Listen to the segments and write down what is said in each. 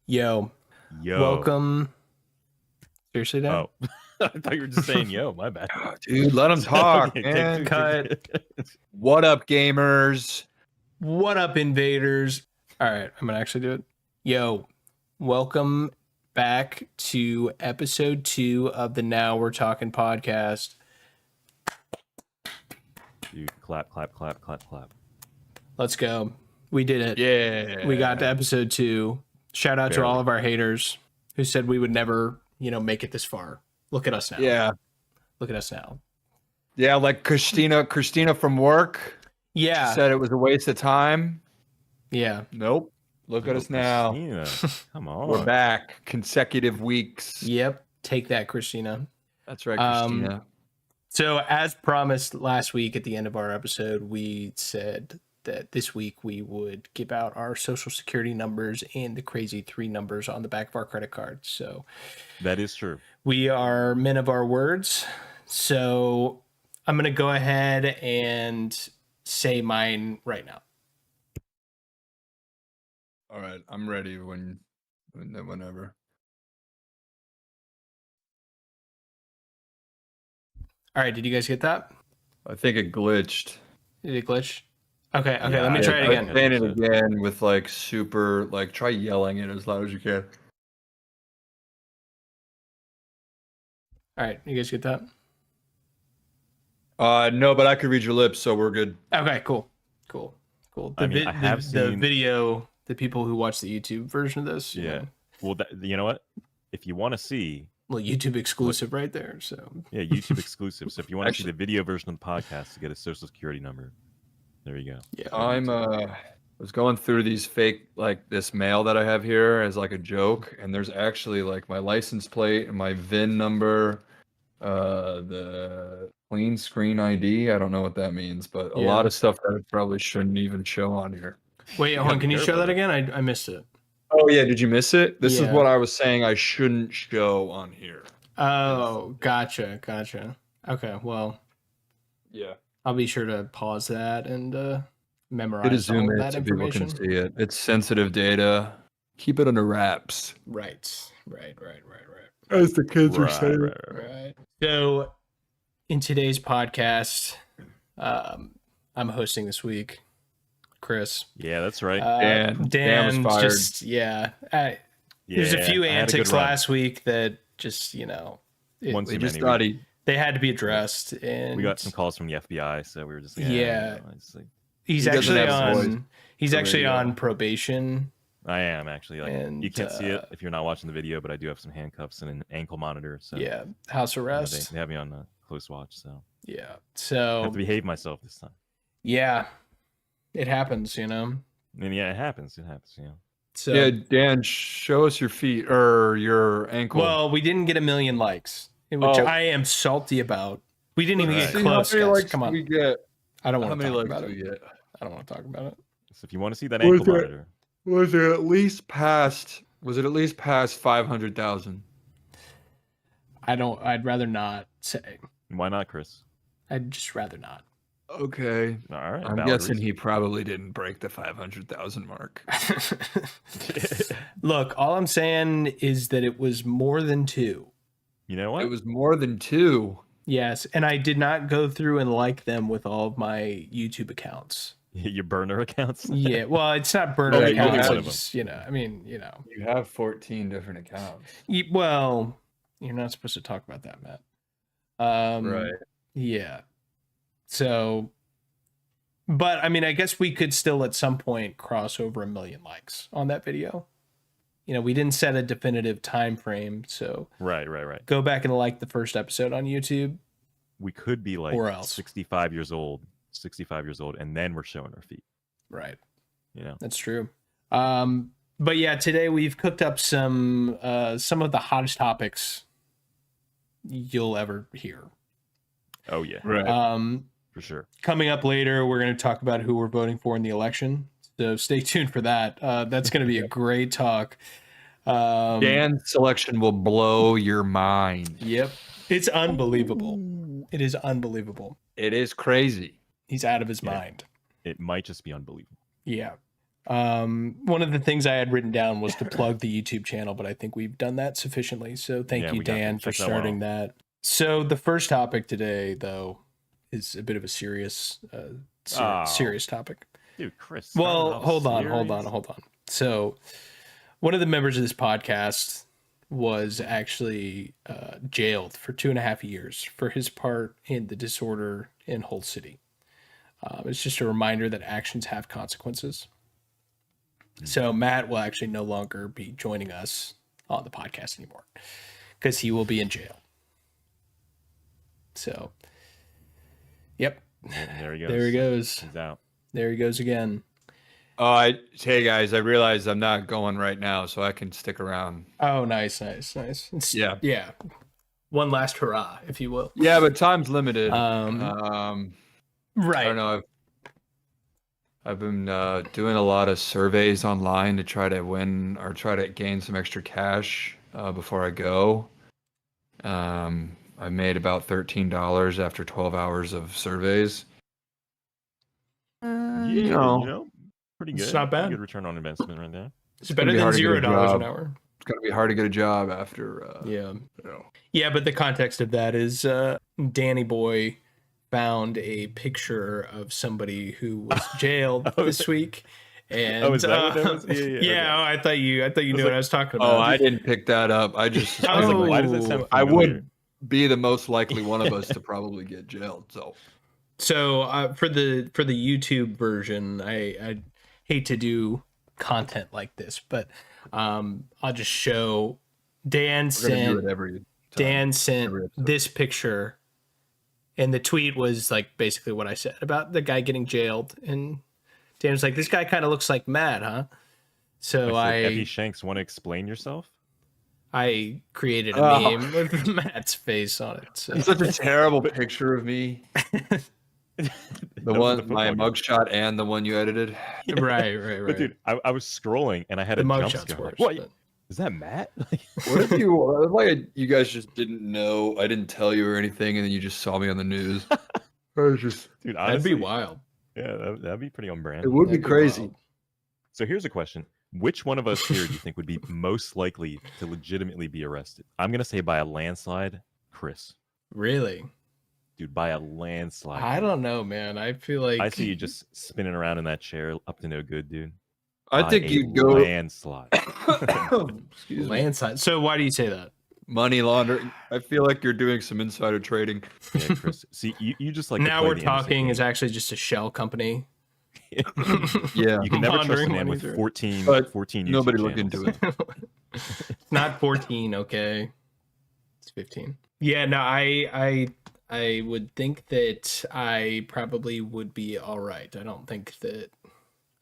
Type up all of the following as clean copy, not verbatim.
Yo. Welcome. Seriously, Dan? Oh, I thought you were just saying yo. My bad. Oh, dude, let him talk, man. Cut. What up, gamers? What up, invaders? All right, I'm going to actually do it. Yo, welcome back to episode 2 of the Now We're Talkin Podcast. Dude, clap, clap, clap, clap, clap. Let's go. We did it. Yeah. We got to episode 2. Shout out to all of our haters who said we would never, make it this far. Look at us now. Yeah. Look at us now. Yeah, like Christina from work. Yeah. She said it was a waste of time. Yeah. Nope. Look at us now. Christina, come on. We're back. Consecutive weeks. Yep. Take that, Christina. That's right, Christina. So as promised last week at the end of our episode, we said that this week we would give out our social security numbers and the crazy 3 numbers on the back of our credit cards. So that is true. We are men of our words. So I'm going to go ahead and say mine right now. All right, I'm ready whenever. All right, did you guys get that? I think it glitched. Did it glitch? Okay, let me try it again. Saying it again with try yelling it as loud as you can. All right, you guys get that? No, but I could read your lips, so we're good. Okay, cool. The video, the people who watch the YouTube version of this. Yeah. Well, you know what? If you want to see... Well, YouTube exclusive right there, so... Yeah, YouTube exclusive. So if you want to see the video version of the podcast to get a social security number, there you go. Yeah. I was going through these fake, this mail that I have here as a joke, and there's actually my license plate and my VIN number, the clean screen ID. I don't know what that means, but a lot of stuff that I probably shouldn't even show on here. Wait, hold on, can you show that again? I missed it. Oh yeah, did you miss it? This is what I was saying I shouldn't show on here. Oh, gotcha. Okay, well. Yeah. I'll be sure to pause that and memorize it is zoom all in that so people information. can see it. It's sensitive data. Keep it under wraps. Right. As the kids are saying. Right. So, in today's podcast, I'm hosting this week. Chris. Yeah, that's right. Dan was fired. just there's a few antics last week that just they had to be addressed, and we got some calls from the FBI, so we were just he's actually on probation. I am actually and, you can't see it if you're not watching the video, but I do have some handcuffs and an ankle monitor. So house arrest. They have me on close watch. So so I have to behave myself this time. Yeah. It happens, And it happens. So Dan, show us your feet or your ankle. Well, we didn't get 1 million likes, which I am salty about. We didn't even get close. How many likes Come on. we get? I don't want to talk about it. I don't want to talk about it. So if you want to see that ankle monitor, was it at least past 500,000? I'd rather not say. Why not, Chris? I'd just rather not. Okay. All right. I'm guessing he probably didn't break the 500,000 mark. Look, all I'm saying is that it was more than 2. You know what? It was more than 2. Yes, and I did not go through and like them with all of my YouTube accounts. Your burner accounts? Yeah, well, it's not burner accounts. You have 14 different accounts. Well, you're not supposed to talk about that, Matt. Right. Yeah. So, but I guess we could still at some point cross over 1 million likes on that video. We didn't set a definitive time frame, so right. Go back and like the first episode on YouTube. We could be 65 years old, and then we're showing our feet. Right. That's true. But yeah, today we've cooked up some of the hottest topics you'll ever hear. Oh yeah. Right. For sure. Coming up later, we're going to talk about who we're voting for in the election. So stay tuned for that. That's going to be a great talk. Dan's selection will blow your mind. Yep. It's unbelievable. It is unbelievable. It is crazy. He's out of his mind. It might just be unbelievable. Yeah. One of the things I had written down was to plug the YouTube channel, but I think we've done that sufficiently. So thank you, Dan, for starting that. So the first topic today, though, is a bit of a serious topic. Dude, Chris. Well, hold on. So one of the members of this podcast was actually jailed for 2.5 years for his part in the disorder in Hull City. It's just a reminder that actions have consequences. So Matt will actually no longer be joining us on the podcast anymore because he will be in jail. So, yep. There he goes. There he goes. He's out. There he goes again. Oh, hey guys, I realize I'm not going right now, so I can stick around. Oh, nice. Yeah. One last hurrah, if you will. Yeah, but time's limited. Right. I don't know. I've been doing a lot of surveys online to try to win or try to gain some extra cash before I go. I made about $13 after 12 hours of surveys. Pretty good. It's not bad. Pretty good return on investment right there. It's better than $0 an hour. It's gonna be hard to get a job after. Yeah, but the context of that is Danny Boy found a picture of somebody who was jailed this week. And is that what that was? Yeah, okay. I thought you knew what I was talking about. Oh, I didn't pick that up. I just I was like, why does that sound I familiar? would be the most likely one of us to probably get jailed. So for the YouTube version, I hate to do content like this, but I'll just show Dan sent this picture. And the tweet was like basically what I said about the guy getting jailed. And Dan was like, this guy kind of looks like Matt, huh? So Effie Shanks, want to explain yourself? I created a meme with Matt's face on it. So. It's such a terrible picture of me. The one, my mugshot and the one you edited. Right. But dude, I was scrolling and I had a jump scare. Worse, what? Is that Matt? What if you guys just didn't know? I didn't tell you or anything, and then you just saw me on the news. I was just, dude, honestly, that'd be wild. Yeah, that'd be pretty on brand. It would be crazy. Wild. So here's a question: which one of us here do you think would be most likely to legitimately be arrested? I'm gonna say by a landslide, Chris. Really? Dude, by a landslide. I don't know, man. I feel like I see you just spinning around in that chair, up to no good, dude. I think you'd go landslide. Excuse me. Landslide. So why do you say that? Money laundering. I feel like you're doing some insider trading. Yeah, Chris. See, you just like Now We're Talking is actually just a shell company. Yeah, you can never trust a man with 14 YouTube nobody channels. look into it. It's not 14, okay? It's 15. Yeah, no, I would think that I probably would be all right. I don't think that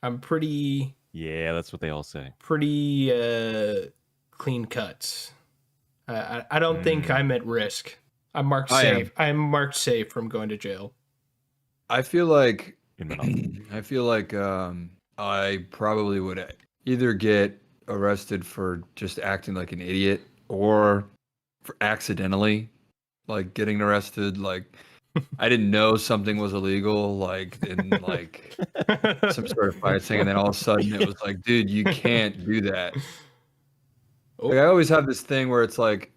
I'm pretty. Yeah, that's what they all say. Pretty clean cuts. I don't think I'm at risk. I'm marked safe. I'm marked safe from going to jail. I feel like I probably would either get arrested for just acting like an idiot or for accidentally like getting arrested. Like I didn't know something was illegal, like in like some sort of fight thing, and then all of a sudden it was like, dude, you can't do that. Like I always have this thing where it's like,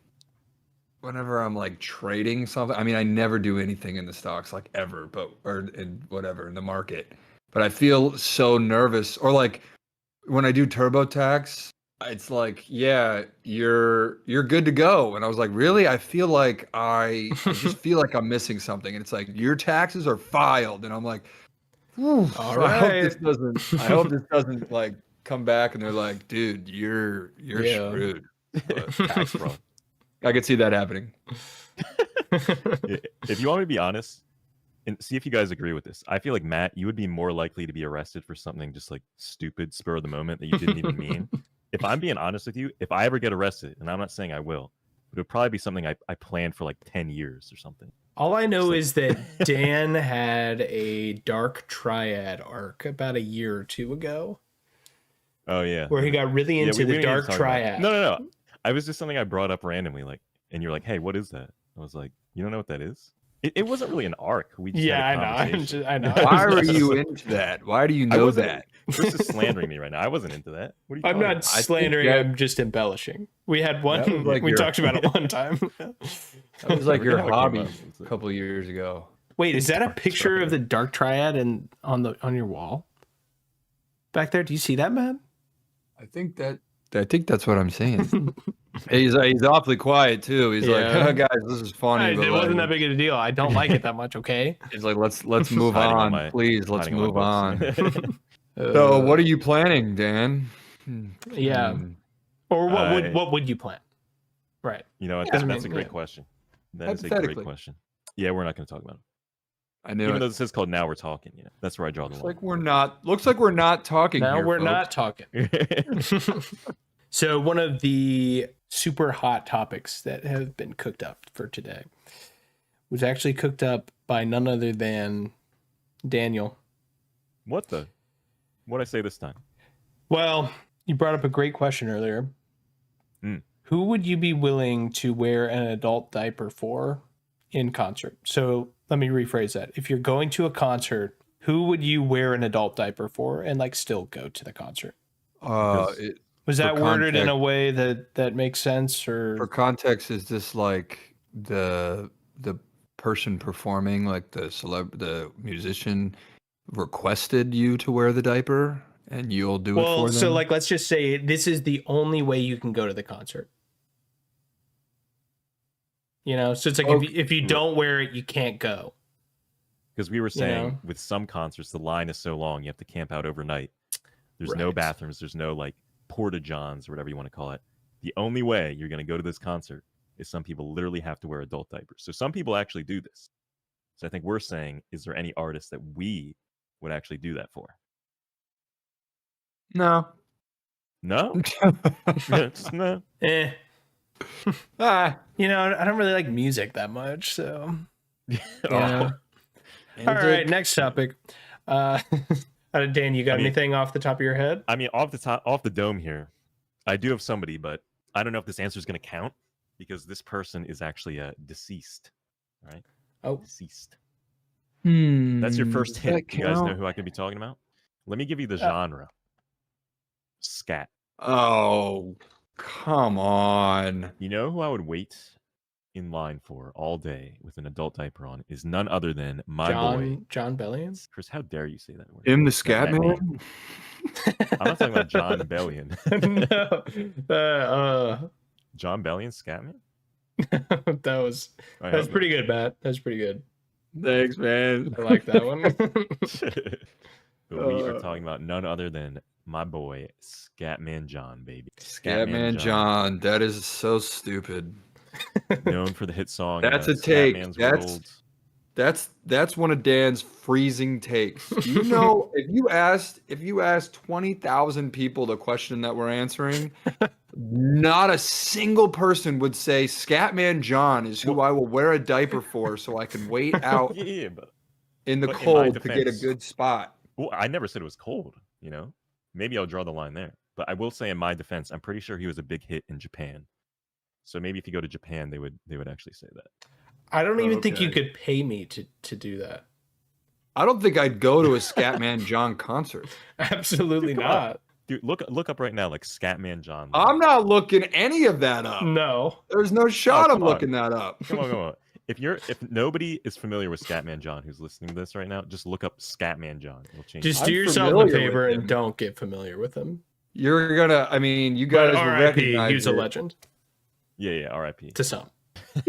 whenever I'm like trading something, I mean, I never do anything in the stocks, like ever, or in whatever in the market. But I feel so nervous, or like when I do TurboTax, it's like, yeah, you're good to go. And I was like, really? I feel like I just feel like I'm missing something. And it's like, your taxes are filed. And I'm like, all right. I hope this doesn't like come back and they're like, dude, you're screwed. But tax fraud. I could see that happening. If you want me to be honest, and see if you guys agree with this, I feel like Matt, you would be more likely to be arrested for something just like stupid, spur of the moment that you didn't even mean. If I'm being honest with you, if I ever get arrested, and I'm not saying I will, but it would probably be something I planned for like 10 years or something. All I know is that Dan had a dark triad arc about a year or two ago. Oh, yeah. Where he got really into the dark triad. No. I was just something I brought up randomly, like, and you're like, hey, what is that? I was like, you don't know what that is? It wasn't really an arc. We just Yeah, I had a know. conversation. I know. Why are you into that? Why do you I know wasn't- that? This is slandering me right now. I wasn't into that. What are you I'm talking not about? slandering. that- I'm just embellishing. We had That one. was like we your- talked about it one time. That was like I your forget how it came hobby up. a couple of years ago. Wait, is that a Dark picture of triad. the dark triad on your wall back there? Do you see that, man? I think that's what I'm saying. He's awfully quiet too. He's like, Yeah. oh, guys, this is funny. But It wasn't like, that big of a deal. I don't like it that much. Okay. he's like, let's move Hiding on on, my- please. Let's hiding on my move books. on. So, what are you planning, Dan? Yeah. Hmm. Or I- what would you plan? Right. You know, Yeah, I that's a mean, great yeah. question. That is a great Hypothetically. question. Yeah, we're not going to talk about it. I knew Even it. though this is called Now We're Talking, that's where I draw the Looks line. like we're not talking. Now here, we're folks. not talking. So one of the super hot topics that have been cooked up for today was actually cooked up by none other than Daniel. What'd I say this time? Well, you brought up a great question earlier. Mm. Who would you be willing to wear an adult diaper for in concert? So let me rephrase that. If you're going to a concert, who would you wear an adult diaper for and like still go to the concert? Was that for worded in context- a way that makes sense, or For context, is this like the person performing, like the musician, requested you to wear the diaper, and you'll do it well, for them? so like let's just say this is the only way you can go to the concert. You know, so it's like Okay. if you don't wear it, you can't go. Because we were saying know? with some concerts, the line is so long, you have to camp out overnight. There's no Right. bathrooms. There's no like porta johns or whatever you want to call it. The only way you're going to go to this concert is some people literally have to wear adult diapers. So some people actually do this. So I think we're saying, is there any artist that we would actually do that for? No. No? Just no. Eh. Ah. You know, I don't really like music that much, so Oh, yeah. All right, next topic. Dan, you got anything off the top of your head? I mean, off the dome here, I do have somebody, but I don't know if this answer is going to count because this person is actually deceased. Right? Oh. Deceased. Hmm. That's your first Does hint. that You guys know count? who I could be talking about? Let me give you the genre. Scat. Oh, come on. You know who I would wait in line for all day with an adult diaper on is none other than my boy. John Bellion? Chris, how dare you say that word? Him, the That scat name. man? I'm not talking about John Bellion. No. John Bellion, Scatman? That was All right, that's I'll pretty good, Matt. That's pretty good. Thanks, man. I like that one. But we are talking about none other than my boy, Scatman John, baby. Scatman John. That is so stupid. Known for the hit song. That's a take. Scatman's That's- World. That's one of Dan's freezing takes. Do you know if you asked 20,000 people the question that we're answering, not a single person would say Scatman John is who I will wear a diaper for so I can wait out Yeah, but in the but in my cold to get a defense- good spot. well, I never said it was cold. You know, maybe I'll draw the line there. But I will say, in my defense, I'm pretty sure he was a big hit in Japan. So maybe if you go to Japan, they would actually say that. I don't even think you Okay. could pay me to do that. I don't think I'd go to a Scatman John concert. Absolutely Come on. not. Dude, look up right now, like Scatman John. I'm not looking any of that up. No. There's no shot I'm come on. looking that up. Come on. If nobody is familiar with Scatman John who's listening to this right now, just look up Scatman John. It'll change. Just I'm do yourself a familiar favor with and him. don't get familiar with him. You're gonna, I mean, you But guys will R.I.P. recognize He was a it. legend Yeah, R.I.P. to some. Oh.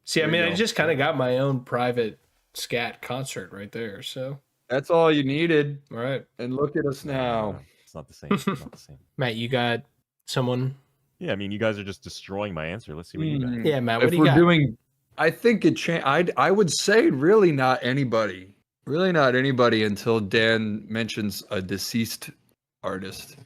See, I There mean, you I go. just kind of got my own private scat concert right there. So, That's all you needed. all right, And look at us now. It's not the same. It's not the same. Matt, you got someone? Yeah, I mean, you guys are just destroying my answer. Let's see what you got. Yeah, Matt. What If do you we're got? doing, I think I would say really not anybody. Really not anybody until Dan mentions a deceased artist.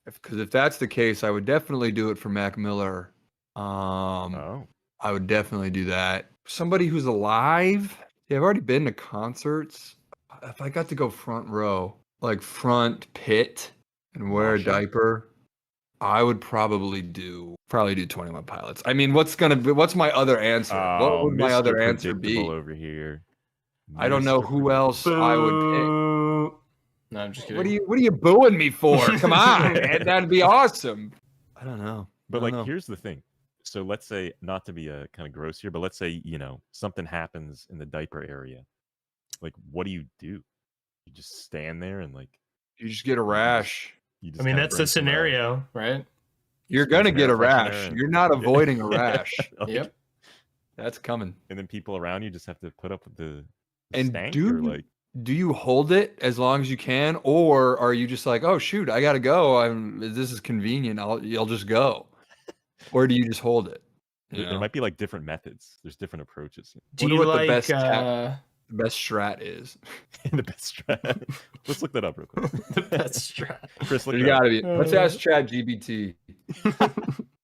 Because if that's the case, I would definitely do it for Mac Miller. Oh, I would definitely do that. Somebody who's alive. Yeah, I've already been to concerts. If I got to go front row, like front pit, and wear a Moshing? diaper, I would probably do 21 Pilots. I mean, what's my other answer? What would my Mr. other answer be? Predictable over here. I don't know Mr. who else I would pick. Boo. No, I'm just kidding. What are you booing me for? Come on, man. That'd be awesome. I don't know. But like, here's the thing. So let's say, not to be kind of gross here, but let's say, something happens in the diaper area. Like, what do? You just stand there and like, you just get a rash. I mean, that's the scenario, right? You're going to get a rash. You're not avoiding a rash. Like, Yep. That's coming. And then people around you just have to put up with the And stank, do you hold it as long as you can, or are you just like, oh shoot, I gotta go. This is convenient. You'll just go, or do you just hold it? There might be like different methods. There's different approaches. Do you like the best strat is? The best strat. Let's look that up real quick. the best strat? Chris, you gotta be. Let's ask ChatGPT.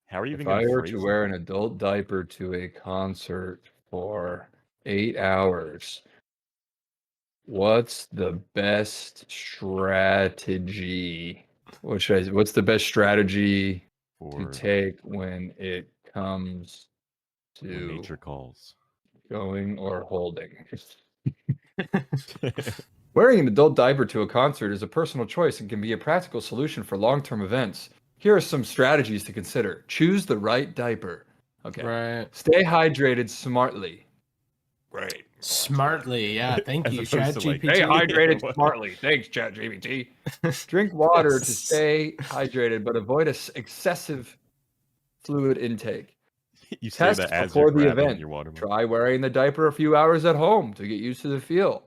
How are you even? If I were to wear an adult diaper to a concert for 8 hours, what's the best strategy? What's the best strategy to take when it comes to nature calls? Going or holding? Wearing an adult diaper to a concert is a personal choice and can be a practical solution for long-term events. Here are some strategies to consider. Choose the right diaper. Okay. Right. Stay hydrated smartly. Right. Smartly, yeah. Thank you, ChatGPT. Stay hydrated smartly. Thanks, ChatGPT. Drink water to stay hydrated, but avoid excessive fluid intake. You say Test that as before you're the grabbing event. your water bottle. Try wearing the diaper a few hours at home to get used to the feel.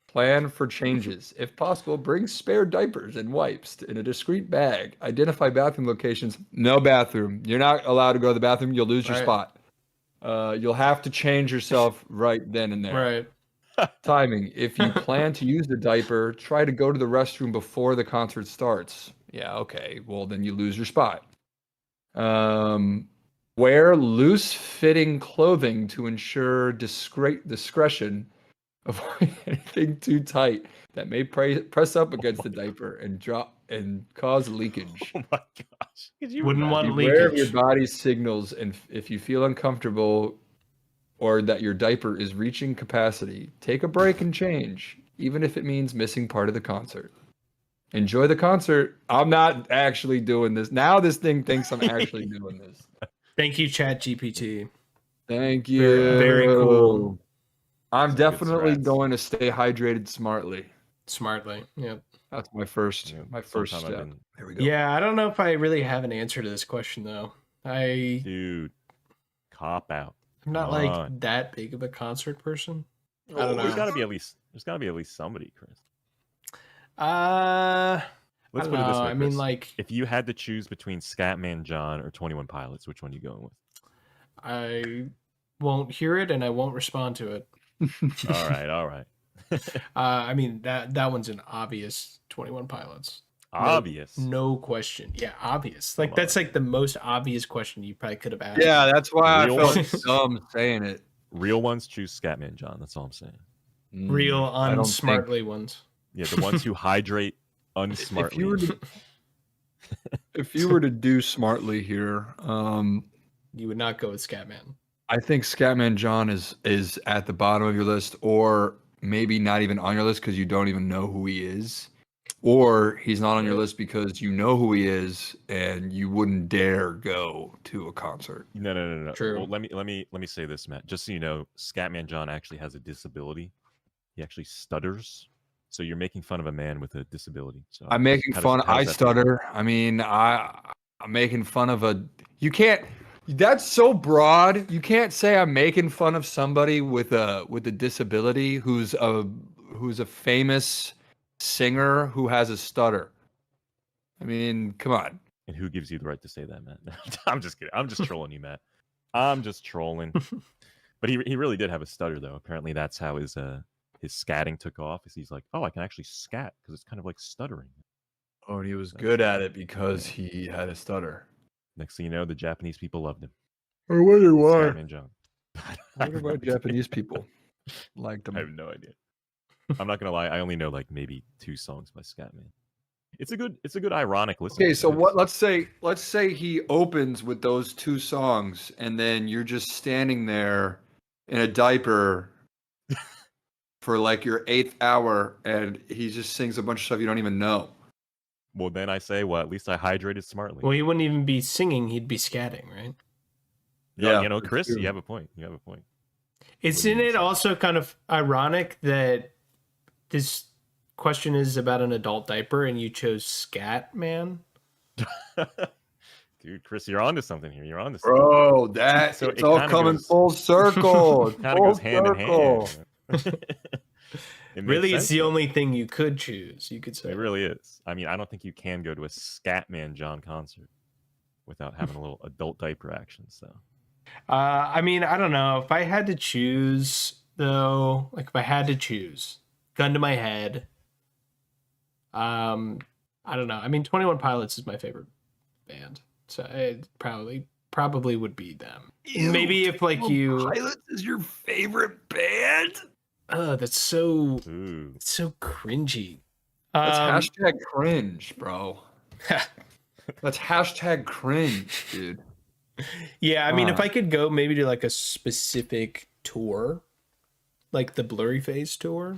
Plan for changes. If possible, bring spare diapers and wipes in a discreet bag. Identify bathroom locations. No bathroom. You're not allowed to go to the bathroom. You'll lose your spot. You'll have to change yourself right then and there. Right. Timing. If you plan to use the diaper, try to go to the restroom before the concert starts. Yeah, okay. Well, then you lose your spot. Wear loose-fitting clothing to ensure discretion. Avoid anything too tight that may press up against the diaper and drop and cause leakage. Oh my gosh! Wouldn't want Beware of leakage. your body's signals, and if you feel uncomfortable or that your diaper is reaching capacity, take a break and change, even if it means missing part of the concert. Enjoy the concert. I'm not actually doing this. Now this thing thinks I'm actually doing this. Thank you, ChatGPT. Thank you. Very cool. I'm definitely going to stay hydrated smartly. Smartly, yep. That's my first step. There we go. Yeah, I don't know if I really have an answer to this question though. Dude, cop out. I'm not like that big of a concert person. I don't know. There's got to be at least somebody, Chris. Let's put it this way. I mean, Chris. like, if you had to choose between Scatman John or 21 Pilots, which one are you going with? I won't hear it and I won't respond to it. All right. I mean that one's an obvious 21 Pilots. Obvious. No question. Yeah, obvious. Like that's like the most obvious question you probably could have asked. Yeah, that's why I felt dumb saying it. Real ones choose Scatman John. That's all I'm saying. Real unsmartly ones. Yeah, the ones who hydrate unsmartly. If you were to do smartly here, you would not go with Scatman. I think Scatman John is at the bottom of your list, or maybe not even on your list because you don't even know who he is, or he's not on your list because you know who he is and you wouldn't dare go to a concert. No. True. Well, let me say this, Matt. Just so you know, Scatman John actually has a disability. He actually stutters. So you're making fun of a man with a disability. So I'm making fun. I stutter. I mean, I'm making fun of a. You can't. That's so broad. You can't say I'm making fun of somebody with a disability who's a famous singer who has a stutter. I mean, come on. And who gives you the right to say that, Matt? I'm just kidding. I'm just trolling you, Matt. I'm just trolling. But he really did have a stutter, though. Apparently, that's how his scatting took off. Is he's like, oh, I can actually scat because it's kind of like stuttering. Oh, and he was good at it because he had a stutter. Next thing you know, the Japanese people loved him. I wonder why. Scatman John. I wonder why Japanese people liked him. I have no idea. I'm not gonna lie. I only know like maybe 2 songs by Scatman. It's a good ironic listen. Okay, so what? Let's say he opens with those two songs, and then you're just standing there in a diaper for like your 8th hour, and he just sings a bunch of stuff you don't even know. Well, then I say, well, at least I hydrated smartly. Well, he wouldn't even be singing; he'd be scatting, right? Yeah, Yeah, Chris, true. you have a point. You have a point. Isn't it also kind of ironic that this question is about an adult diaper and you chose scat, man? Dude, Chris, you're onto something here. You're onto something. Bro, that So it's it all kinda coming goes- full circle. Kind of Full goes hand in circle. hand. It makes Really, it's sense, the though. only thing you could choose. You could say It really is. I mean, I don't think you can go to a Scatman John concert without having a little adult diaper action. So I mean, I don't know. If I had to choose, though, like if I had to choose, gun to my head, I don't know. I mean, 21 Pilots is my favorite band, so it probably would be them. Maybe if like you, Pilots is your favorite band? that's so ooh, cringy. That's hashtag cringe, bro. That's hashtag cringe, dude. Yeah, I mean, if Wow. I could go maybe to like a specific tour, like the Blurry Phase tour,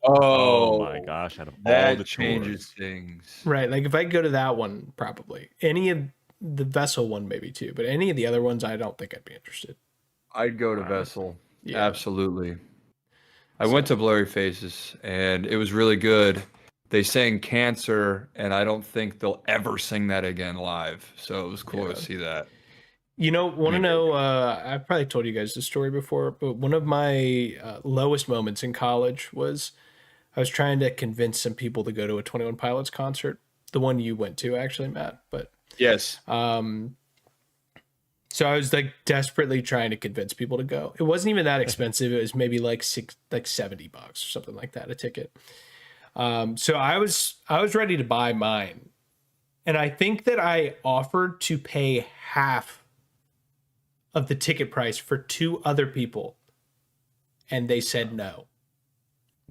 oh my gosh, out of all That the changes tours. things. right? Like if I could go to that one, probably any of the Vessel one, maybe too, but any of the other ones, I don't think I'd be interested. I'd go to Wow. Vessel. Yeah. Absolutely. I went to Blurry Faces, and it was really good. They sang Cancer, and I don't think they'll ever sing that again live. So it was cool Yeah. to see that. You know, want to Maybe. know? I've probably told you guys this story before, but one of my lowest moments in college was I was trying to convince some people to go to a 21 Pilots concert, the one you went to, actually, Matt. But Yes. so I was like desperately trying to convince people to go. It wasn't even that expensive. It was maybe like $70 or something like that, a ticket. So I was ready to buy mine. And I think that I offered to pay half of the ticket price for 2 other people. And they said no.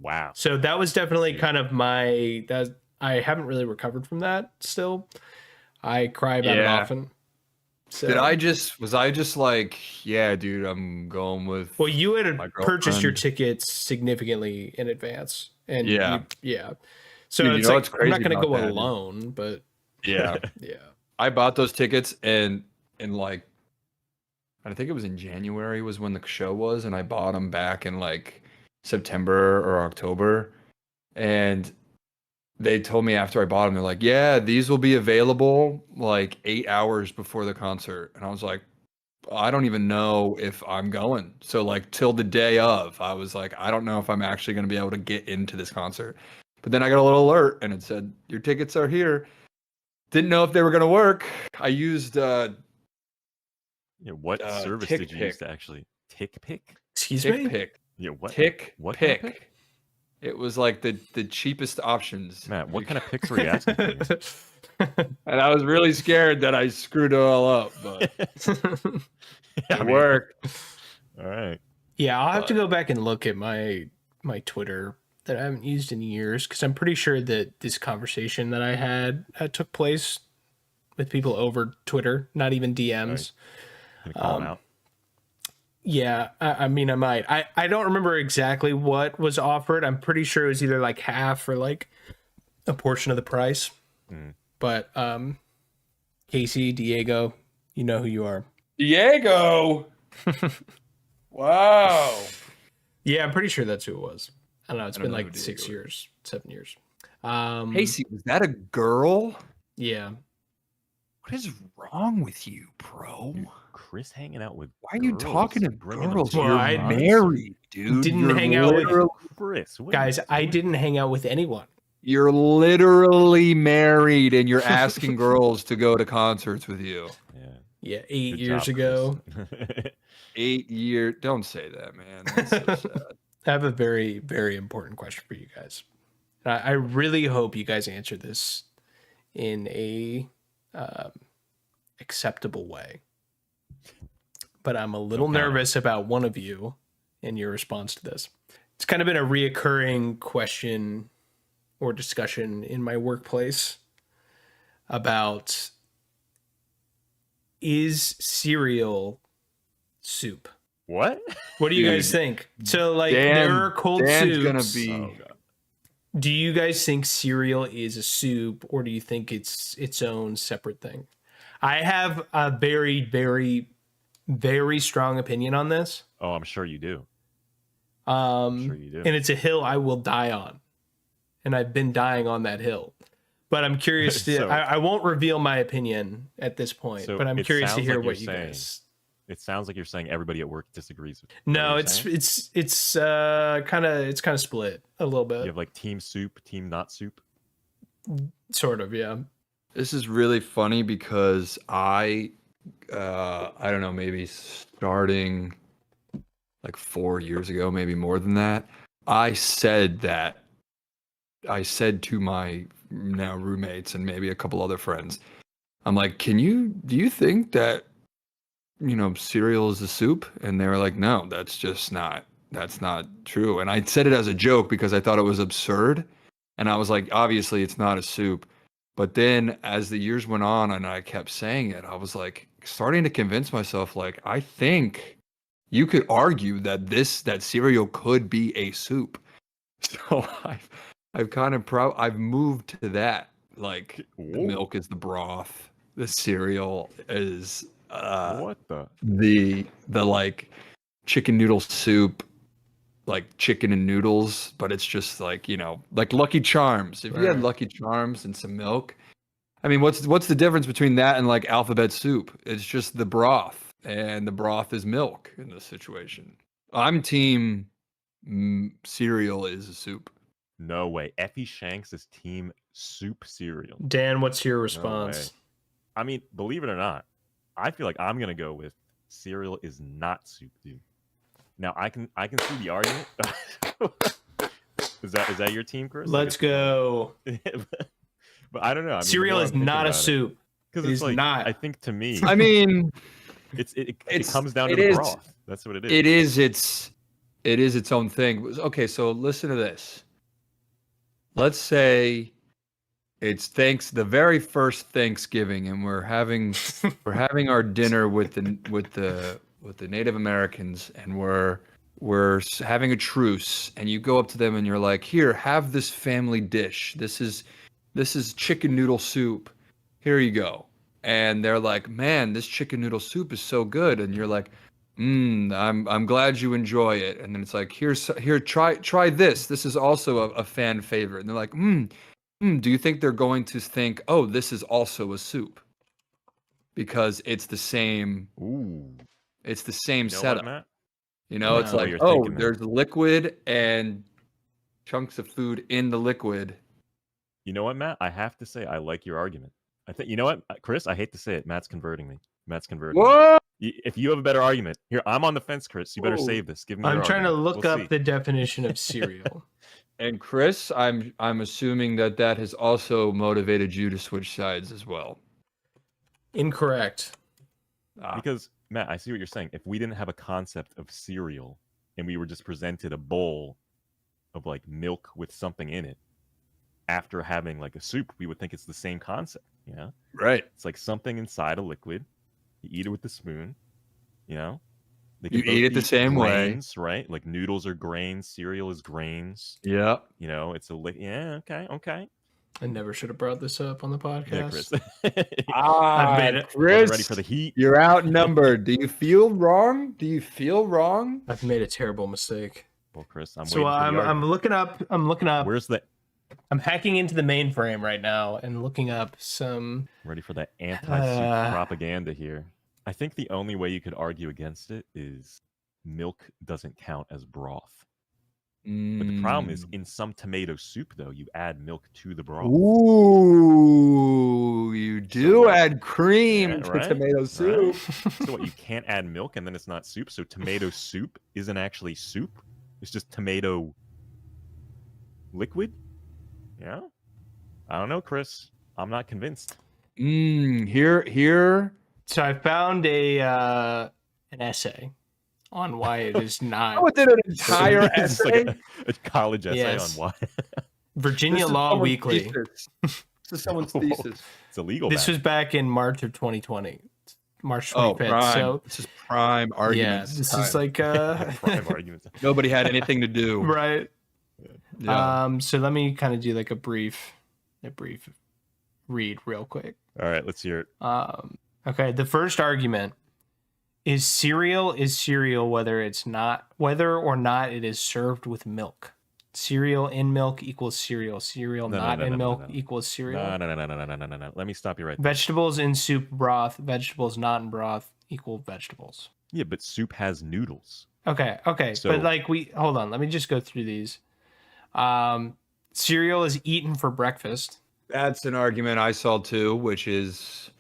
Wow. So that was definitely kind of I haven't really recovered from that still. I cry about it Yeah. often. So, Was I just like, yeah, dude, I'm going with well, you had my purchased your girlfriend. tickets significantly in advance. And Yeah. yeah. So Dude, you it's know like, what's I'm not crazy going to go about that, dude? alone, but Yeah. yeah. I bought those tickets and like I think it was in January was when the show was, and I bought them back in like September or October. And they told me after I bought them, they're like, yeah, these will be available like 8 hours before the concert. And I was like, I don't even know if I'm going. So like till the day of, I was like, I don't know if I'm actually going to be able to get into this concert. But then I got a little alert and it said, your tickets are here. Didn't know if they were going to work. I used Yeah, what service Tick did you Pick. use to actually tick pick? Excuse me? Tick Pick. Yeah, what? Tick What kind of Pick. pick? It was like the cheapest options. Matt, what kind of picks were you asking for? And I was really scared that I screwed it all up, but Yeah, it worked. All right. Yeah, I'll have to But- go back and look at my Twitter that I haven't used in years, because I'm pretty sure that this conversation that I had took place with people over Twitter, not even DMs. Gonna call him out. Yeah, I mean, I might. I don't remember exactly what was offered. I'm pretty sure it was either like half or like a portion of the price. But Casey, Diego, you know who you are. Diego. Wow. Yeah, I'm pretty sure that's who it was. I don't know. It's I been don't know like who 6 Diego years, 7 years. Casey, was that a girl? Yeah. What is wrong with you, bro? Chris hanging out with Why are you girls, talking to bringing them girls? to Well, You're I married, dude. didn't You're hang out with- literally- Chris, what are Guys, you I doing? didn't hang out with anyone. You're literally married, and you're asking girls to go to concerts with you. Yeah. Yeah, 8 Good years job, ago. Chris. 8 years. Don't say that, man. That's so sad. I have a very, very important question for you guys. And I really hope you guys answer this in a acceptable way. But I'm a little Okay. nervous about one of you and your response to this. It's kind of been a reoccurring question or discussion in my workplace about, is cereal soup? What? What do you Dude, guys think? So like Dan- there are cold Dan's soups. gonna be- Oh, God. Do you guys think cereal is a soup, or do you think it's its own separate thing? I have a very, very, very strong opinion on this. Oh, I'm sure you do. Sure you do. And it's a hill I will die on, and I've been dying on that hill. But I'm curious to. So- I won't reveal my opinion at this point, So but I'm it curious to sounds hear like what you're you saying- guys. It sounds like you're saying everybody at work disagrees with you. No, Is that what you're saying? it's kind of split a little bit, You have like team soup, team not soup. sort of, yeah. This is really funny because I don't know, maybe starting like 4 years ago, maybe more than that, I said to my now roommates and maybe a couple other friends, I'm like, do you think that, cereal is a soup? And they were like, no, that's not true. And I said it as a joke because I thought it was absurd. And I was like, obviously it's not a soup. But then as the years went on and I kept saying it, I was like starting to convince myself, like, I think you could argue that cereal could be a soup. So I've moved to that. Like, the Ooh. milk is the broth, the cereal is What the? the like chicken noodle soup, like chicken and noodles, but it's just like, like Lucky Charms. If you had Right. Lucky Charms and some milk, I mean, what's the difference between that and like alphabet soup? It's just the broth, and the broth is milk in this situation. I'm team cereal is a soup. No way. Effie Shanks is team soup cereal. Dan, what's your No response? way. I mean, believe it or not, I feel like I'm gonna go with cereal is not soup, dude. Now I can see the argument. Is that your team, Chris? Let's go. But I don't know. I mean, the Cereal more is I'm thinking not a about it, soup. 'cause It it's is like, not. I think to me, I mean, it comes down to it the is- broth. That's what it is. it is its own thing. Okay, so listen to this. Let's say it's the very first Thanksgiving, and we're having our dinner with the Native Americans, and we're having a truce, and you go up to them and you're like, "Here, have this family dish. This is chicken noodle soup. Here you go." And they're like, "Man, this chicken noodle soup is so good." And you're like, I'm glad you enjoy it." And then it's like, here, try this. This is also a fan favorite. And they're like, do you think they're going to think, oh, this is also a soup? Because it's the same Ooh. same You know setup. what, Matt? It's No. like, What you're oh, thinking, man. there's liquid and chunks of food in the liquid. You know what, Matt? I have to say I like your argument. I think you know what, Chris? I hate to say it. Matt's converting me. What? If you have a better argument, here I'm on the fence, Chris. You better Whoa. save this. Give me. I'm your trying to argument. look We'll up see. the definition of cereal. And Chris, I'm assuming that has also motivated you to switch sides as well. Incorrect. Because Matt, I see what you're saying. If we didn't have a concept of cereal and we were just presented a bowl of like milk with something in it, after having like a soup, we would think it's the same concept. You know, Right. it's like something inside a liquid. You eat it with the spoon. You know, they You both eat it the be same way. grains, right? Like noodles are grains, cereal is grains. Yeah. You know, it's yeah, okay. I never should have brought this up on the podcast. Yeah, Chris. Ah, made it. Chris, Ready for the heat? you're outnumbered. Do you feel wrong? I've made a terrible mistake. Well, Chris, I'm So waiting for the I'm argument. looking up. Where's the I'm hacking into the mainframe right now and looking up some. ready for that anti-soup propaganda here? I think the only way you could argue against it is milk doesn't count as broth. But the problem is, in some tomato soup, though, you add milk to the broth. Ooh, you do what? add cream Yeah, to right, tomato soup. So what? You can't add milk, and then it's not soup. So tomato soup isn't actually soup. It's just tomato liquid. Yeah. I don't know, Chris. I'm not convinced. Here. So I found an essay on why it is not. I did an entire It's essay. like a college essay Yes. on why. Virginia This is Law public Weekly. research. This is someone's Whoa. thesis. It's illegal. This was back in March of 2020, March 25th. Prime. So This is prime arguments. yeah, this time. is like prime arguments. Nobody had anything to do. right. Yeah. So let me kind of do like a brief read real quick. All right, let's hear it. Okay, the first argument is cereal whether or not it is served with milk. Cereal in milk equals cereal. Cereal not in milk equals cereal. No. Let me stop you right there. Vegetables in soup broth. Vegetables not in broth equal vegetables. Yeah, but soup has noodles. Okay. So- But like hold on, let me just go through these. Cereal is eaten for breakfast. That's an argument I saw too, which is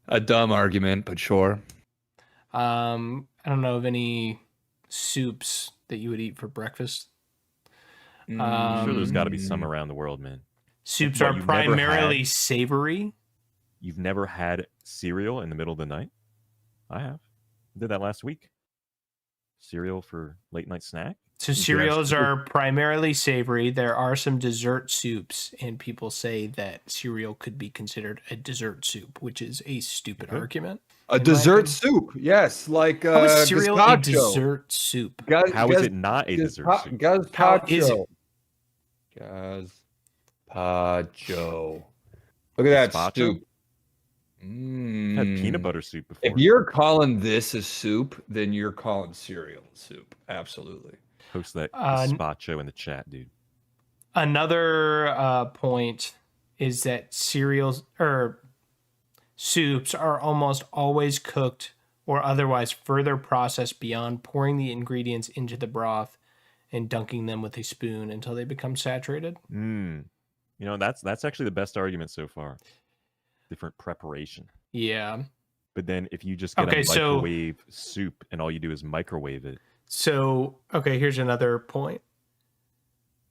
a dumb argument, but sure. I don't know of any soups that you would eat for breakfast. I'm sure there's got to be some around the world, man. Soups What, are you've never primarily had- savory. You've never had cereal in the middle of the night? I have. Did that last week. Cereal for late night snack? So cereals are primarily savory. There are some dessert soups, and people say that cereal could be considered a dessert soup, which is a stupid argument. A in my dessert opinion. soup, yes, like How is cereal a gazpacho. dessert soup? How is it not a dessert soup? Gazpacho. How is it? Gazpacho. Look at that Gazpacho? soup. I've had peanut butter soup before. If you're calling this a soup, then you're calling cereal a soup. Absolutely. Post that Uh, gazpacho in the chat, dude. Another point is that cereals or soups are almost always cooked or otherwise further processed beyond pouring the ingredients into the broth and dunking them with a spoon until they become saturated. You know, that's actually the best argument so far. Different preparation. Yeah. But then if you just get Okay, a so- microwave soup and all you do is microwave it, So, okay, here's another point.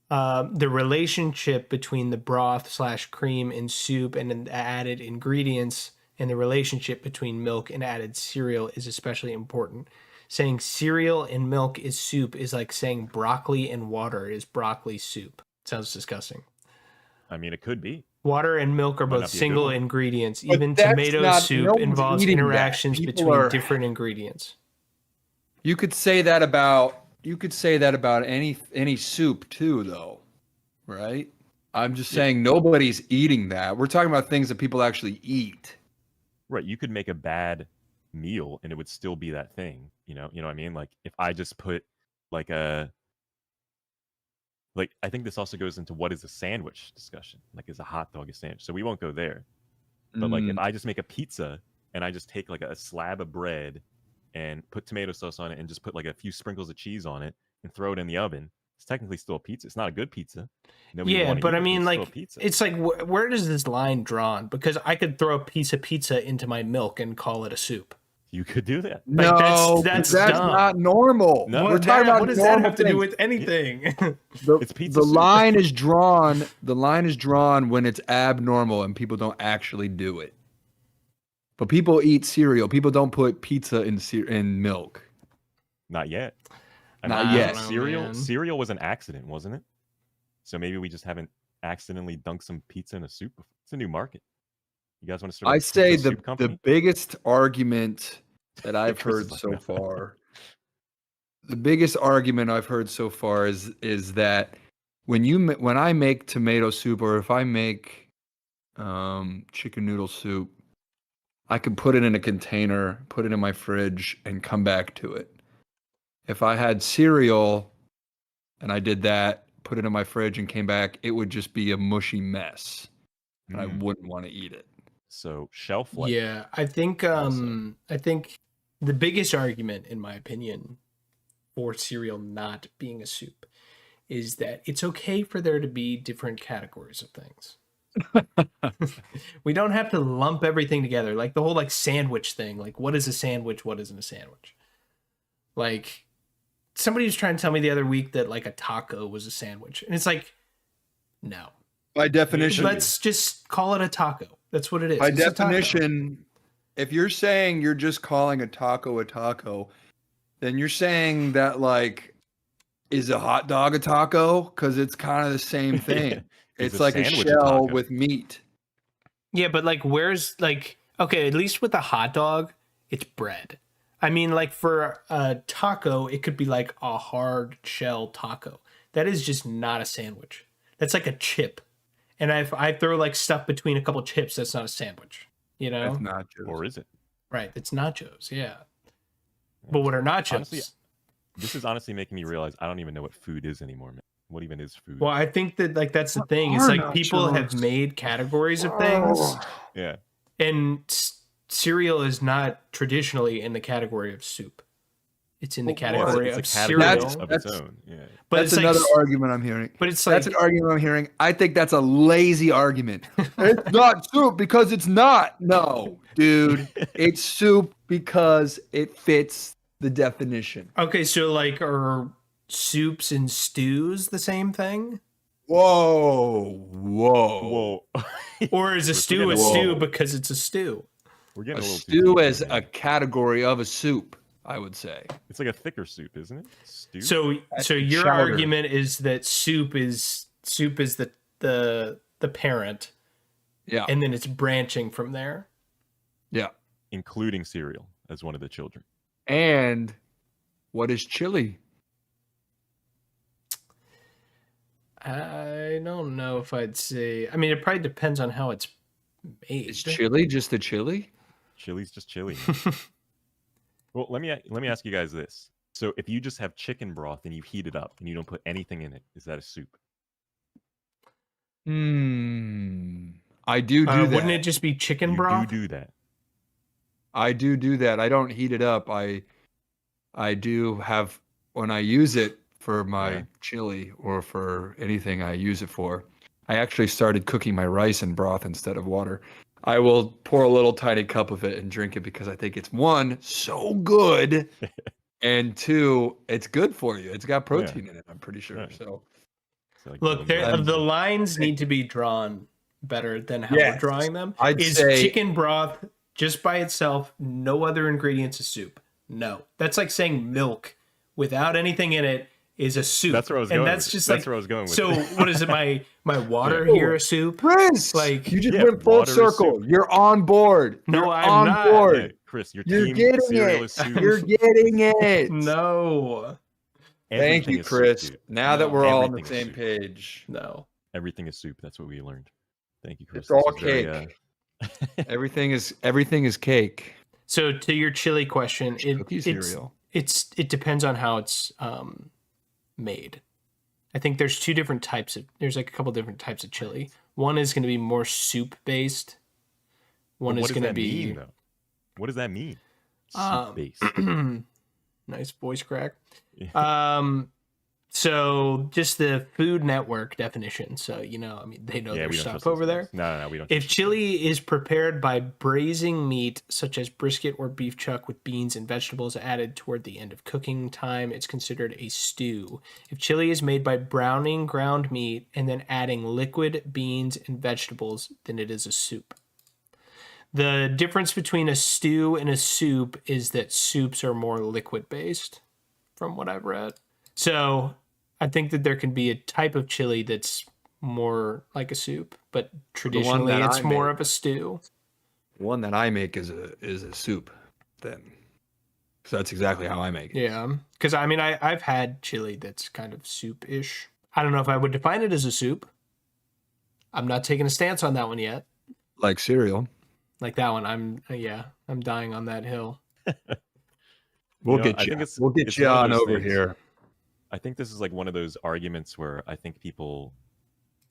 The relationship between the broth / cream in soup and the added ingredients and the relationship between milk and added cereal is especially important. Saying cereal and milk is soup is like saying broccoli and water is broccoli soup. Sounds disgusting. I mean, it could be. Water and milk are Might both not be a good single one. ingredients. But Even that's tomato not- no soup one's involves eating that. interactions People between are- different ingredients. You could say that about any soup too, though, right? I'm just saying nobody's eating that. We're talking about things that people actually eat. Right. You could make a bad meal and it would still be that thing. You know what I mean? Like if I just put like I think this also goes into what is a sandwich discussion. Like is a hot dog a sandwich? So we won't go there. But like if I just make a pizza and I just take like a slab of bread and put tomato sauce on it and just put like a few sprinkles of cheese on it and throw it in the oven, it's technically still a pizza. It's not a good pizza. Nobody would Yeah, wanna but eat I it, mean, it's still like, a pizza. it's like, where does this line drawn? Because I could throw a piece of pizza into my milk and call it a soup. You could do that. Like, No, that's that's dumb. not normal. No. We're talking about what does that normal have to do things. with anything? It's pizza The soup. line is drawn. The line is drawn when it's abnormal and people don't actually do it. But people eat cereal. People don't put pizza in milk. Not yet. I Not mean, yet. Cereal was an accident, wasn't it? So maybe we just haven't accidentally dunked some pizza in a soup before. It's a new market. You guys want to start? I a say pizza the soup company? biggest argument that I've Chris heard is like, so "No." far. The biggest argument I've heard so far is that when I make tomato soup or if I make chicken noodle soup, I can put it in a container, put it in my fridge, and come back to it. If I had cereal and I did that, put it in my fridge and came back, it would just be a mushy mess, and I wouldn't want to eat it. So shelf life. Yeah, I think the biggest argument, in my opinion, for cereal not being a soup is that it's okay for there to be different categories of things. We don't have to lump everything together, like the whole like sandwich thing. Like, what is a sandwich? What isn't a sandwich? Like, somebody was trying to tell me the other week that like a taco was a sandwich, and it's like, no. By definition, Let's just call it a taco. That's what it is. by It's a taco. definition, if you're saying you're just calling a taco, then you're saying that like, is a hot dog a taco? Because it's kind of the same thing. Is It's a like a sandwich a shell taco? with meat. Yeah, but like, where's like, okay, at least with a hot dog, it's bread. I mean, like for a taco, it could be like a hard shell taco. That is just not a sandwich. That's like a chip. And if I throw like stuff between a couple chips, that's not a sandwich. You know? That's nachos. Or is it? Right. It's nachos. Yeah. But what are nachos? Honestly, this is honestly making me realize I don't even know what food is anymore, man. What even is food? Well, I think that like that's the What thing. It's are like people have nachos? made categories of things, Yeah. and cereal is not traditionally in the category of soup. It's in the Well, category it's of a category cereal. of its That's- own. Yeah. But That's it's another like, argument I'm hearing. but it's That's like, an argument I'm hearing. I think that's a lazy argument. It's not soup because it's not. No, dude. It's soup because it fits the definition. okay, so like, are soups and stews the same thing? Whoa. Whoa. Or is a We're stew a getting- stew Whoa. because it's a stew? We're getting A a little too stew deep is here, a man. category of a soup, I would say. It's like a thicker soup, isn't it? Stew. So your chowder. argument is that soup is the parent, Yeah. and then it's branching from there. Yeah. Including cereal as one of the children. And what is chili? I don't know if I'd say. I mean, it probably depends on how it's made. Is chili just a chili? Chili's just chili. man. Well, let me ask you guys this. So if you just have chicken broth and you heat it up and you don't put anything in it, is that a soup? I do that. Wouldn't it just be chicken You broth? do that. I do that. I don't heat it up. I do have when I use it for my Yeah. chili or for anything I use it for. I actually started cooking my rice in broth instead of water. I will pour a little tiny cup of it and drink it because I think it's one, so good, and two, it's good for you. It's got protein in it, I'm pretty sure. Right. So So like Look, bone broth. the lines need to be drawn better than how we're Yes. drawing them. I'd Is say- chicken broth just by itself, no other ingredients, a soup? No. That's like saying milk without anything in it is a soup. That's where I was and going. that's with it. just That's like, where I was going with. so it. what is it? My water Yeah. here a soup? Chris, Like- you just Yeah, went full water is circle. soup. You're on board. No, You're I'm on not. board. Yeah, Chris, your You're team getting cereal it. is soup. You're getting it. No. Thank Everything you, is soup, Chris. dude. Now that No. we're all on the Everything is same soup. page, No. Everything is soup. That's what we learned. Thank you, Chris. It's all This is very, cake. everything is cake. So to your chili question, Cookie cereal. it depends on how it's made. I think there's there's like a couple different types of chili. One is going to be more soup based. One But is what does going to that be mean, though? What does that mean? Um, Soup based. nice voice crack. Yeah. So just the Food Network definition. So I mean, they know Yeah, their we don't stuff trust over those there. guys. No, we don't. If trust those chili is prepared by braising meat, such as brisket or beef chuck, with beans and vegetables added toward the end of cooking time, it's considered a stew. If chili is made by browning ground meat and then adding liquid beans and vegetables, then it is a soup. The difference between a stew and a soup is that soups are more liquid based, from what I've read. So I think that there can be a type of chili that's more like a soup, but traditionally that it's I more make- of a stew. One that I make is a soup, then. So that's exactly how I make it. Yeah, because I mean, I've had chili that's kind of soup-ish. I don't know if I would define it as a soup. I'm not taking a stance on that one yet. Like cereal. Like that one, I'm dying on that hill. We'll know, get I you. think it's- We'll get it's you one of on those over things. here. I think this is like one of those arguments where I think people,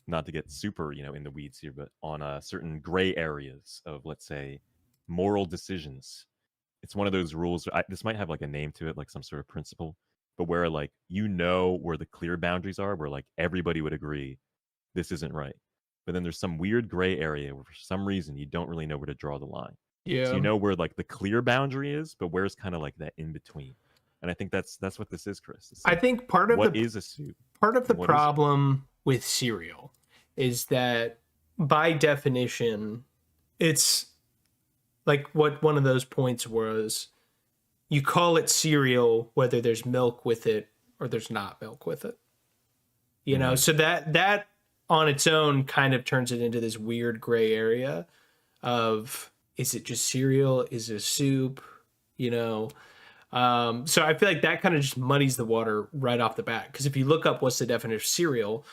not to get super, in the weeds here, but on certain gray areas of, let's say, moral decisions. It's one of those rules. This might have like a name to it, like some sort of principle, but where like where the clear boundaries are, where like everybody would agree this isn't right. But then there's some weird gray area where for some reason you don't really know where to draw the line. Yeah. So you know where like the clear boundary is, but where's kind of like that in between. And I think that's what this is, Chris. It's I like, think part of what the is a soup? part of the What is it? problem with cereal is that by definition, it's like what one of those points was. You call it cereal whether there's milk with it or there's not milk with it. So that on its own kind of turns it into this weird gray area. of, is it just cereal? Is it soup? You know? So I feel like that kind of just muddies the water right off the bat. Because if you look up what's the definition of cereal,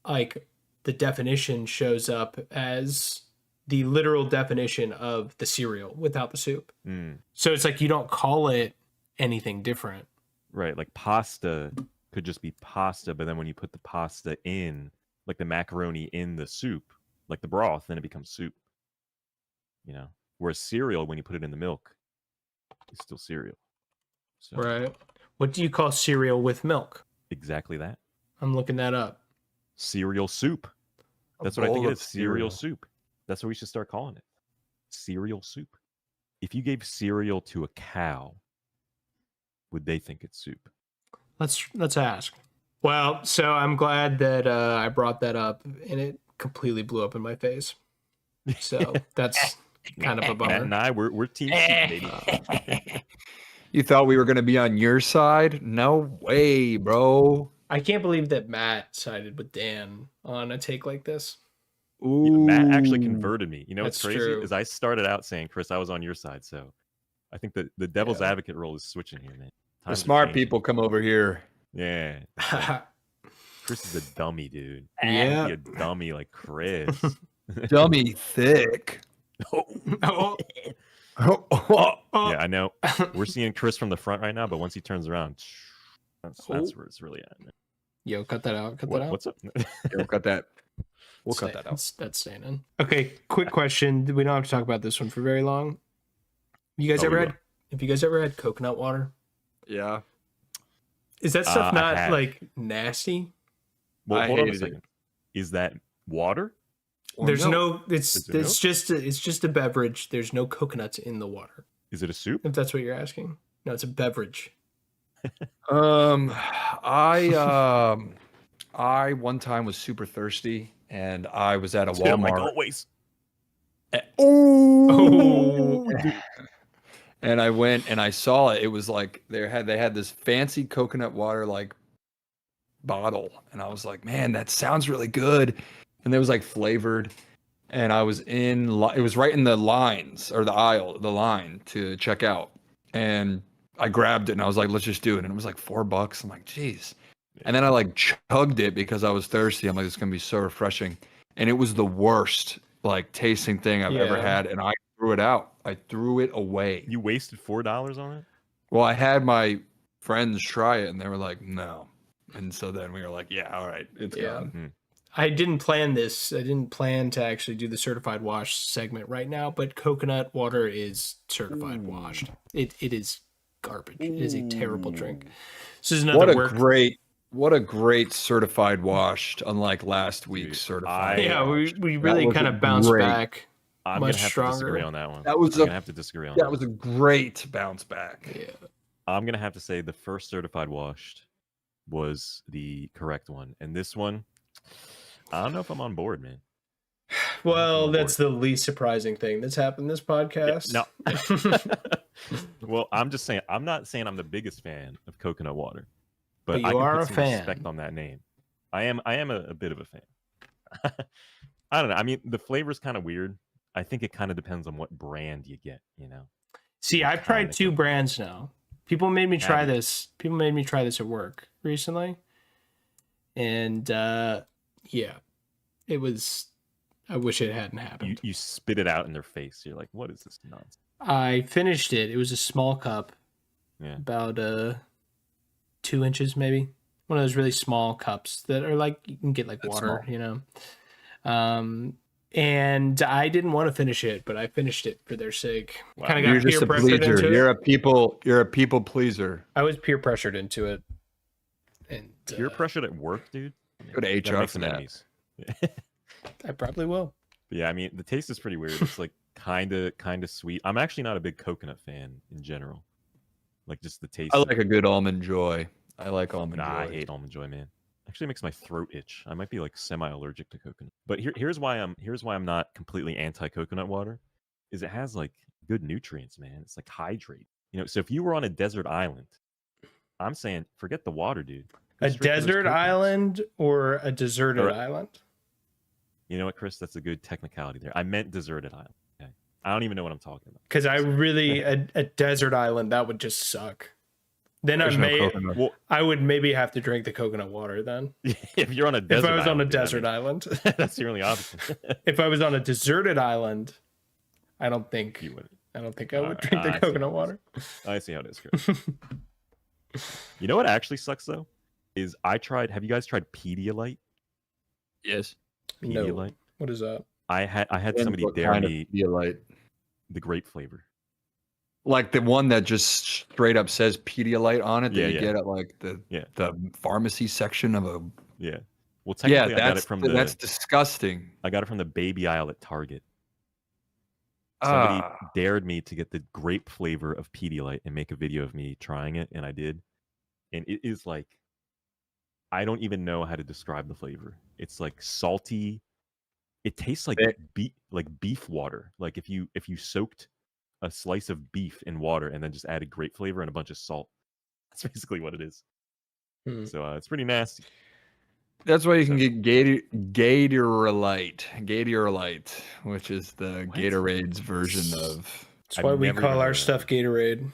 like the definition shows up as the literal definition of the cereal without the soup. So it's like you don't call it anything different. Right. Like pasta could just be pasta, but then when you put the pasta in, like the macaroni in the soup, like the broth, then it becomes soup. You know? Whereas cereal, when you put it in the milk, it's still cereal. So, Right. What do you call cereal with milk? exactly that. I'm looking that up. Cereal soup. That's what I think it is. Cereal soup. That's what we should start calling it. Cereal soup. If you gave cereal to a cow, would they think it's soup? Let's ask. Well, so I'm glad that I brought that up, and it completely blew up in my face. So that's kind of a Matt bummer. and I, we're team soup, baby. You thought we were going to be on your side? No way, bro. I can't believe that Matt sided with Dan on a take like this. Ooh. You know, Matt actually converted me. You know what's That's crazy? true. Is I started out saying, Chris, I was on your side. So I think that the devil's Yeah. advocate role is switching here, man. The Times are smart changing. people come over here. Yeah. Chris is a dummy, dude. Yeah. Be a dummy like Chris. Dummy thick. Oh, Yeah, I know. We're seeing Chris from the front right now, but once he turns around, that's where it's really at. Man. Yo, cut that out. Cut that out. What's up? We'll cut that. We'll cut that out. That's staying in. Okay, quick question. We don't have to talk about this one for very long. You guys Oh, ever we had? Have you guys ever had coconut water? Yeah. Is that stuff I not have. like nasty? Well, I hold on a hated it. second. Is that water? Or There's milk. no. It's Is there it's just a beverage. There's no coconuts in the water. Is it a soup? If that's what you're asking. No, it's a beverage. I one time was super thirsty and I was at a Tim, like Walmart. always. Oh. And I went and I saw it. It was like they had this fancy coconut water like bottle, and I was like, man, that sounds really good. And it was like flavored, and I was it was right in the lines or the line to check out, and I grabbed it and I was like, let's just do it. And it was like $4. I'm like, geez. And then I like chugged it because I was thirsty. I'm like, it's gonna be so refreshing, and it was the worst like tasting thing I've ever Yeah. had, and I threw it out. I threw it away. You wasted $4 on it? Well, I had my friends try it, and they were like, no. And so then we were like, yeah, all right, it's Yeah. gone. I didn't plan this. I didn't plan to actually do the certified wash segment right now, but coconut water is certified washed. It is garbage. It is a terrible drink. This is another What a great certified washed, unlike last week's Dude, certified. Yeah, washed. we really was kind a of bounced great- back. I'm Much gonna have stronger. to disagree on that one. That was I'm a- gonna have to disagree on That that. was a great bounce back. Yeah. I'm gonna have to say the first certified washed was the correct one, and this one, I don't know if I'm on board, man. Well, on that's the least surprising thing that's happened this podcast. No. Well, I'm just saying. I'm not saying I'm the biggest fan of coconut water, But I you can are put a some fan. respect on that name. I am a bit of a fan. I don't know. I mean, the flavor's kind of weird. I think it kind of depends on what brand you get. You know. See, I've tried 2 brands now. People made me try this. People made me try this at work recently. And yeah, it was, I wish it hadn't happened. You spit it out in their face. You're like, what is this nonsense? I finished it. It was a small cup, Yeah. about 2 inches maybe. One of those really small cups that are like, you can get like That's water, small. you know. And I didn't want to finish it, but I finished it for their sake. Wow. Kind of You're got just peer a pressured pleaser. into You're it. a people pleaser. I was peer pressured into it. And You're pressured at work, dude. Go to Gotta HR make for some that. enemies. I probably will. But yeah, I mean, the taste is pretty weird. It's like kind of sweet. I'm actually not a big coconut fan in general. Like just the taste. I of like a good almond joy. I like almond Nah, joy. I hate almond joy, man. Actually makes my throat itch. I might be like semi-allergic to coconut. But here's why I'm not completely anti-coconut water. Is it has like good nutrients, man. It's like hydrate. You know, so if you were on a desert island, I'm saying forget the water, dude. Go A straight for those desert coconuts. island or a deserted Or- island? You know what, Chris? That's a good technicality there. I meant deserted island. I don't even know what I'm talking about. Because I really a desert island, that would just suck. Then There's no coconut. Well, I would maybe have to drink the coconut water then. if you're on a desert If I was on a island, dude, desert island. that's the only option. If I was on a deserted island, I don't think You wouldn't. I would drink the I see coconut how it water. I see how it is, Chris. You know what actually sucks though? Is have you guys tried Pedialyte? Yes. No. Pedialyte? What is that? I had Depends somebody what dare kind of me Pedialyte. the grape flavor. Like the one that just straight up says Pedialyte on it that Yeah, you yeah. get at like the pharmacy section of a. Yeah. Well, technically, I got it from that's disgusting. I got it from the baby aisle at Target. Somebody Ah, dared me to get the grape flavor of Pedialyte and make a video of me trying it, and I did. And it is like, I don't even know how to describe the flavor. It's like salty. It tastes like beef water. Like if you soaked a slice of beef in water and then just added grape flavor and a bunch of salt. That's basically what it is. So it's pretty nasty. that's why you can get Gatorlyte, which is the What? Gatorade's version of. That's I've why we never call even our heard of stuff Gatorade. You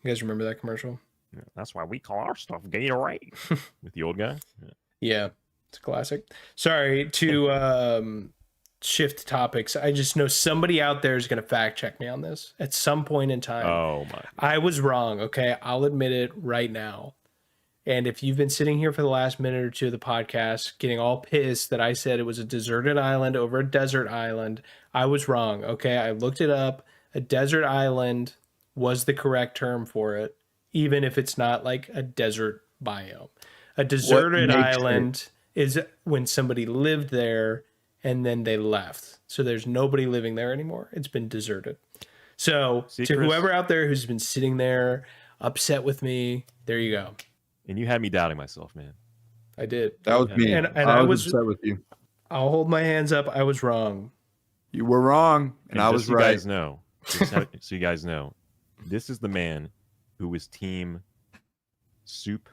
guys remember that commercial? Yeah, that's why we call our stuff Gatorade. With the old guy. Yeah. Yeah, it's a classic. Sorry to shift topics. I just know somebody out there is going to fact check me on this at some point in time. Oh my. I was wrong. Okay, I'll admit it right now. And if you've been sitting here for the last minute or two of the podcast getting all pissed that I said it was a deserted island over a desert island, I was wrong. Okay, I looked it up. A desert island was the correct term for it, even if it's not like a desert biome. A deserted island is when somebody lived there and then they left. So there's nobody living there anymore. It's been deserted. So See, to Chris? whoever out there who's been sitting there upset with me, there you go. And you had me doubting myself, man. I did. That was me. And I was upset with you. I'll hold my hands up. I was wrong. You were wrong, and I was so right. You guys know, so you guys know, this is the man who was team soup.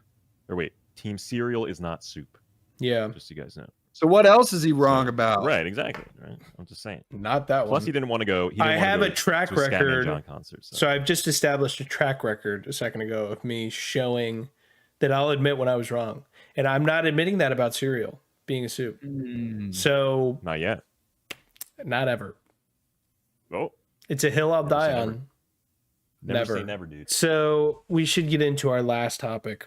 Or wait, team cereal is not soup. Yeah. Just so you guys know. So what else is he wrong about? Right, exactly. Right. I'm just saying. Not that Plus, one. he didn't want to go. I have a track to a Scatman record. John concert, So I've just established a track record a second ago of me showing that I'll admit when I was wrong. And I'm not admitting that about cereal being a soup. So not yet. not ever. Oh, It's a hill I'll Never die say on. never say never, dude. So we should get into our last topic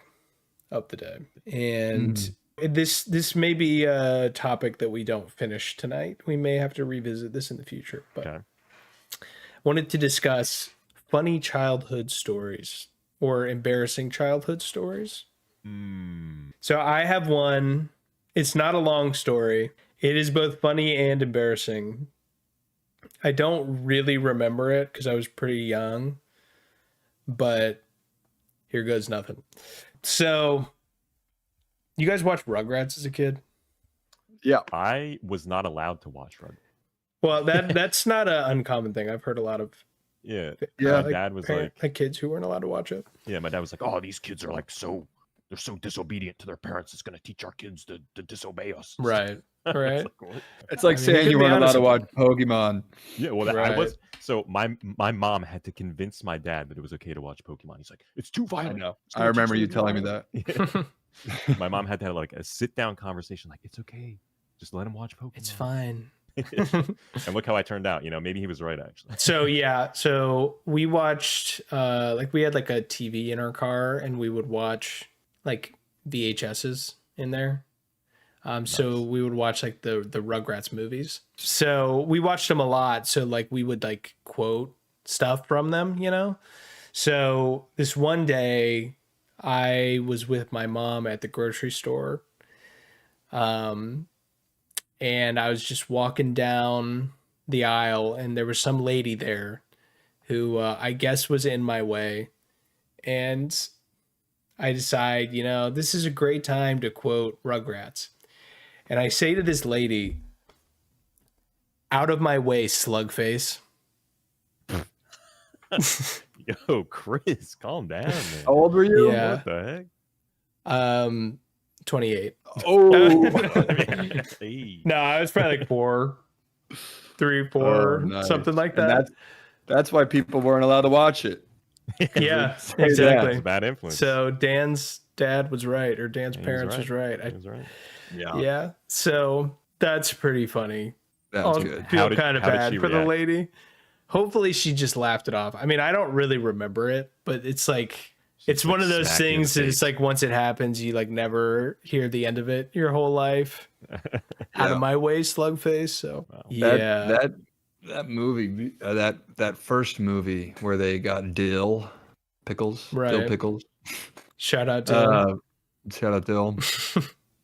of the day. And this may be a topic that we don't finish tonight. We may have to revisit this in the future. But Okay. I wanted to discuss funny childhood stories or embarrassing childhood stories. So I have one. It's not a long story. It is both funny and embarrassing. I don't really remember it because I was pretty young, but here goes nothing. So you guys watch Rugrats as a kid? Yeah. I was not allowed to watch Rugrats. Well, that's not an uncommon thing. I've heard a lot of Yeah. Yeah. My dad was like kids who weren't allowed to watch it. yeah, my dad was like, oh, these kids are like they're so disobedient to their parents. It's going to teach our kids to disobey us. Right. Right. What? It's like I mean, saying you you could be weren't allowed honest to watch Pokemon. Yeah, well, I Right. was. So my mom had to convince my dad that it was okay to watch Pokemon. He's like, it's too I violent. know. It's I gonna teach remember them you to be telling me violent." that. My mom had to have like a sit down conversation. Like, it's okay. Just let him watch Pokemon. It's fine. And look how I turned out. Maybe he was right actually. So yeah, so we watched like we had like a TV in our car and we would watch like VHSs in there. So we would watch like the Rugrats movies. So we watched them a lot. So like we would like quote stuff from them, So this one day I was with my mom at the grocery store. And I was just walking down the aisle and there was some lady there who I guess was in my way. And I decide, this is a great time to quote Rugrats. And I say to this lady, out of my way, slug face. Yo, Chris, calm down, man. How old were you? Yeah. What the heck? 28. Oh. Hey. No, I was probably like 4. 3, 4, nice. something like And that. that's why people weren't allowed to watch it. Yeah, Say that. exactly. It's a bad influence. So Dan's dad was right, or Dan's parents was right. He was right. Yeah. So that's pretty funny. That's I'll good. feel kind of how did bad she for the react? lady. Hopefully she just laughed it off. I mean, I don't really remember it, but it's like it's one of those smacked you in the things that it's face. like once it happens, you like never hear the end of it your whole life. Out of my way, slug face. So That movie, that first movie where they got dill pickles, dill Right. pickles. Shout out to Shout out Dill.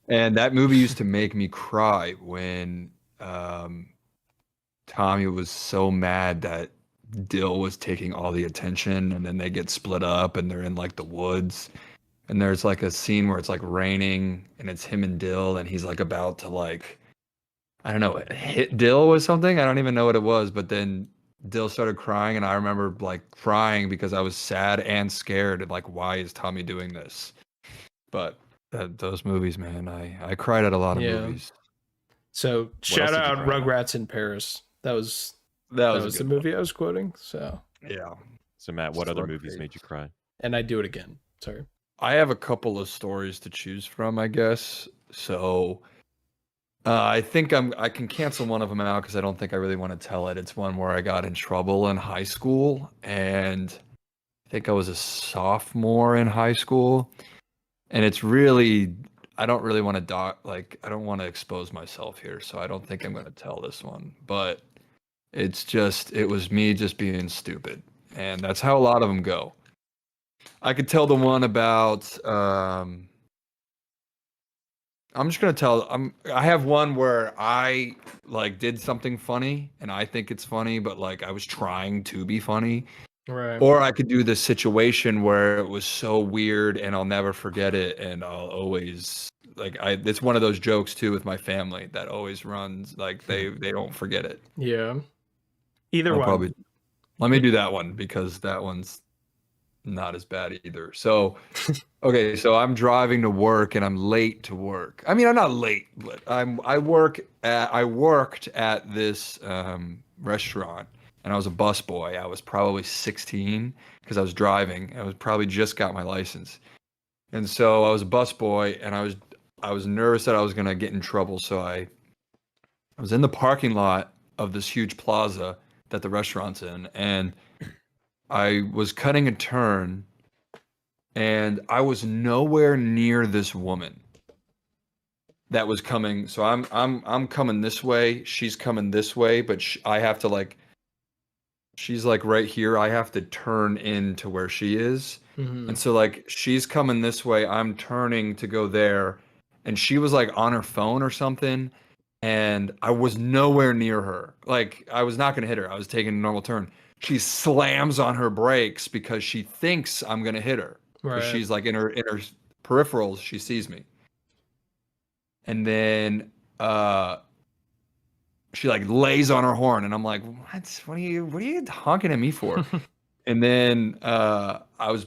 And that movie used to make me cry when Tommy was so mad that Dill was taking all the attention, and then they get split up and they're in like the woods. And there's like a scene where it's like raining and it's him and Dill, and he's like about to like, I don't know, hit Dill with something. I don't even know what it was, but then Dill started crying, and I remember like crying because I was sad and scared. And like, why is Tommy doing this? But those movies, man, I cried at a lot of movies. So shout else did you out cry at? Rugrats in Paris. That was That the was a good movie I was quoting. So one. Yeah. So Matt, what other Slug movies face. made you cry? and I do it again. Sorry. I have a couple of stories to choose from, I guess. So I think I can cancel one of them out because I don't think I really want to tell it. It's one where I got in trouble in high school, and I think I was a sophomore in high school. And it's really, I don't really want to I don't want to expose myself here, so I don't think I'm going to tell this one. But it was me just being stupid, and that's how a lot of them go. I could tell the one about. I'm just gonna tell. I have one where I like did something funny, and I think it's funny, but like I was trying to be funny. Right. Or I could do the situation where it was so weird, and I'll never forget it, and I'll always like. It's one of those jokes too with my family that always runs. Like they don't forget it. Yeah. Either I'll one. probably let me do that one because that one's not as bad either. So, okay, so I'm driving to work and I'm late to work. I mean, I'm not late, but I worked at this restaurant, and I was a busboy. I was probably 16 because I was driving. I was probably just got my license, and so I was a busboy, and I was nervous that I was gonna get in trouble. So I was in the parking lot of this huge plaza that the restaurant's in, and I was cutting a turn, and I was nowhere near this woman that was coming. So I'm coming this way, she's coming this way, but I have to like, she's like right here. I have to turn into where she is, and so like she's coming this way, I'm turning to go there, and she was like on her phone or something, and I was nowhere near her. Like I was not gonna hit her. I was taking a normal turn. She slams on her brakes because she thinks I'm gonna hit her. Right. She's like in her peripherals, she sees me. And then she like lays on her horn, and I'm like, what are you honking at me for? And then I was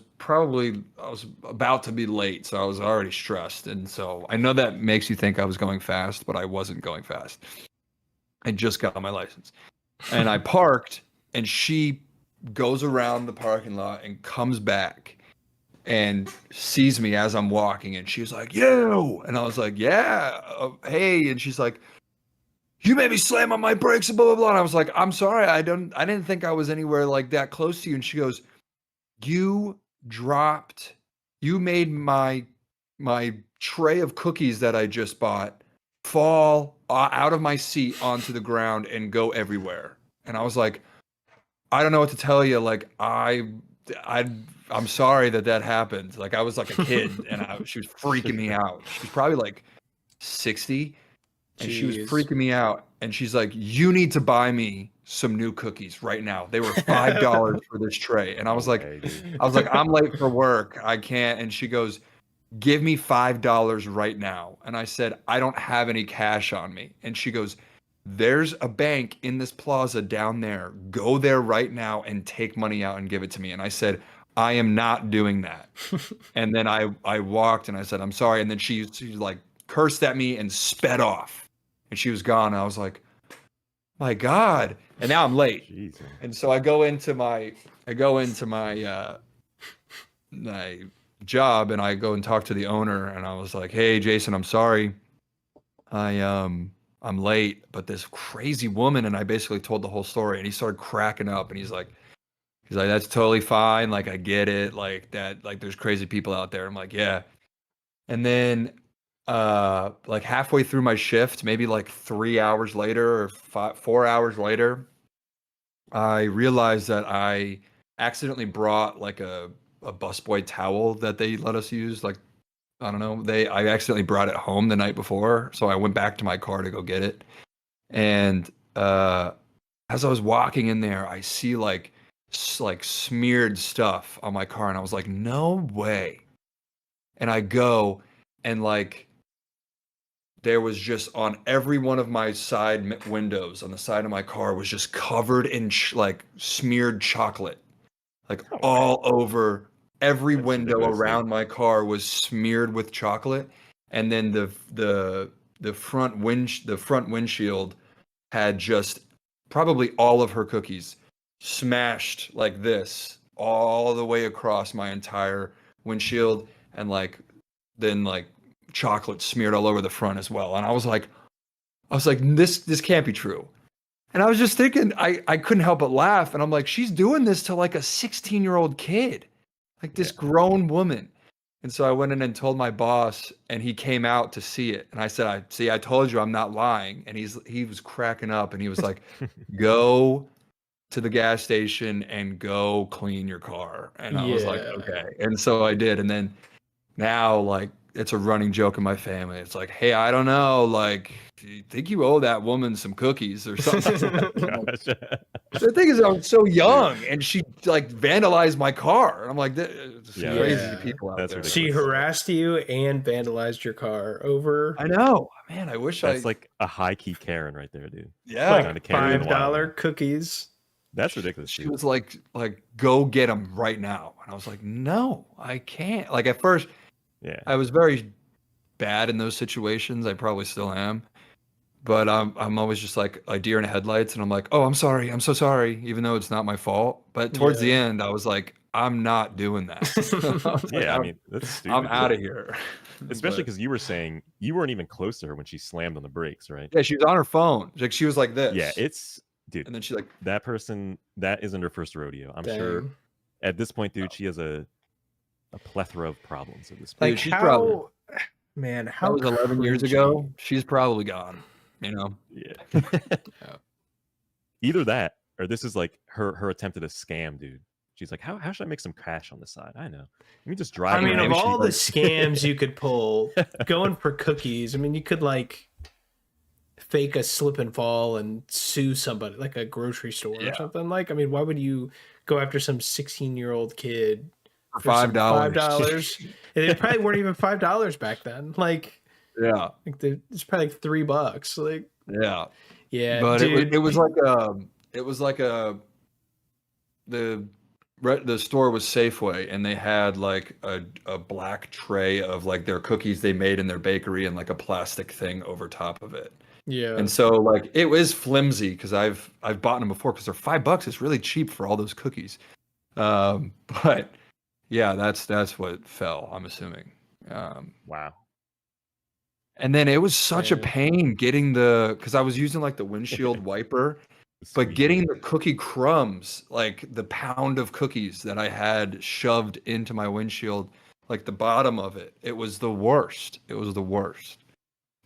about to be late, so I was already stressed. And so I know that makes you think I was going fast, but I wasn't going fast. I just got my license. And I parked, and she goes around the parking lot and comes back and sees me as I'm walking, and she's like, "You!" And I was like, "Yeah, hey." And she's like, "You made me slam on my brakes and blah blah blah." And I was like, "I'm sorry, I didn't think I was anywhere like that close to you." And she goes, "You made my tray of cookies that I just bought fall out of my seat onto the ground and go everywhere." And I was like, I don't know what to tell you. Like I'm sorry that happened. Like I was like a kid, and she was freaking me out. She was probably like 60, and she was freaking me out. And she's like, "You need to buy me some new cookies right now. They were $5 for this tray." And I was like, "I'm late for work. I can't." And she goes, "Give me $5 right now." And I said, "I don't have any cash on me." And she goes, "There's a bank in this plaza down there. Go there right now and take money out and give it to me." And I said, "I am not doing that." And then I walked, and I said, "I'm sorry." And then she like cursed at me and sped off, and she was gone. And I was like, my God. And now I'm late. Jeez, man. And so I go into my my job and I go and talk to the owner and I was like, "Hey, Jason, I'm sorry. I'm late, but this crazy woman," and I basically told the whole story and he started cracking up and he's like, "That's totally fine. Like, I get it. Like that, like there's crazy people out there." I'm like, "Yeah." And then like halfway through my shift, maybe like 3 hours later or 4 hours later, I realized that I accidentally brought like a busboy towel that they let us use. Like, I don't know, I accidentally brought it home the night before. So I went back to my car to go get it. And as I was walking in there, I see like smeared stuff on my car. And I was like, no way. And I go and like, there was just on every one of my side windows on the side of my car was just covered in like smeared chocolate, like all over every window around my car was smeared with chocolate. And then the front windshield had just probably all of her cookies smashed like this all the way across my entire windshield, and like then like chocolate smeared all over the front as well. And I was like, this can't be true. And I was just thinking, I couldn't help but laugh. And I'm like, she's doing this to like a 16-year-old kid, like this grown woman. And so I went in and told my boss, and he came out to see it. And I said, I told you I'm not lying. And he was cracking up and he was like, go to the gas station and go clean your car. And I was like, okay. And so I did. And then now, like, it's a running joke in my family. It's like, hey, I don't know, like, do you think you owe that woman some cookies or something? The thing is, I was so young, and she like vandalized my car. And I'm like, crazy people out there. She harassed you and vandalized your car over. I know, man. I wish that's like a high key Karen right there, dude. Yeah, like $5 cookies. That's ridiculous. She was like, go get them right now. And I was like, no, I can't. Like at first. Yeah, I was very bad in those situations. I probably still am, but I'm always just like a deer in the headlights, and I'm like, oh, I'm sorry, I'm so sorry, even though it's not my fault. But towards the end, I was like, I'm not doing that. Yeah, I mean, that's stupid. I'm out of here. Especially because you were saying you weren't even close to her when she slammed on the brakes, right? Yeah, she was on her phone. Like she was like this. Yeah, it's dude. And then she like that person. That isn't her first rodeo. I'm sure. At this point, dude, she has a plethora of problems at this point. Like she's how, probably, man, how that was 11 years ago. She's probably gone. You know. Yeah. Either that, or this is like her attempt at a scam, dude. She's like, how should I make some cash on the side? I know. Let me just drive. I mean, around. of all the scams you could pull, going for cookies. I mean, you could like fake a slip and fall and sue somebody, like a grocery store or something. Like, I mean, why would you go after some 16-year-old kid? For $5. $5. And they probably weren't even $5 back then. Like, yeah, like it's probably like $3. Like, yeah. But dude. it was like the store was Safeway, and they had like a black tray of like their cookies they made in their bakery and like a plastic thing over top of it. Yeah. And so like it was flimsy because I've bought them before because they're $5. It's really cheap for all those cookies. But yeah, that's what fell, I'm assuming. Wow. And then it was such a pain getting because I was using like the windshield wiper, but getting the cookie crumbs, like the pound of cookies that I had shoved into my windshield, like the bottom of it, it was the worst. It was the worst.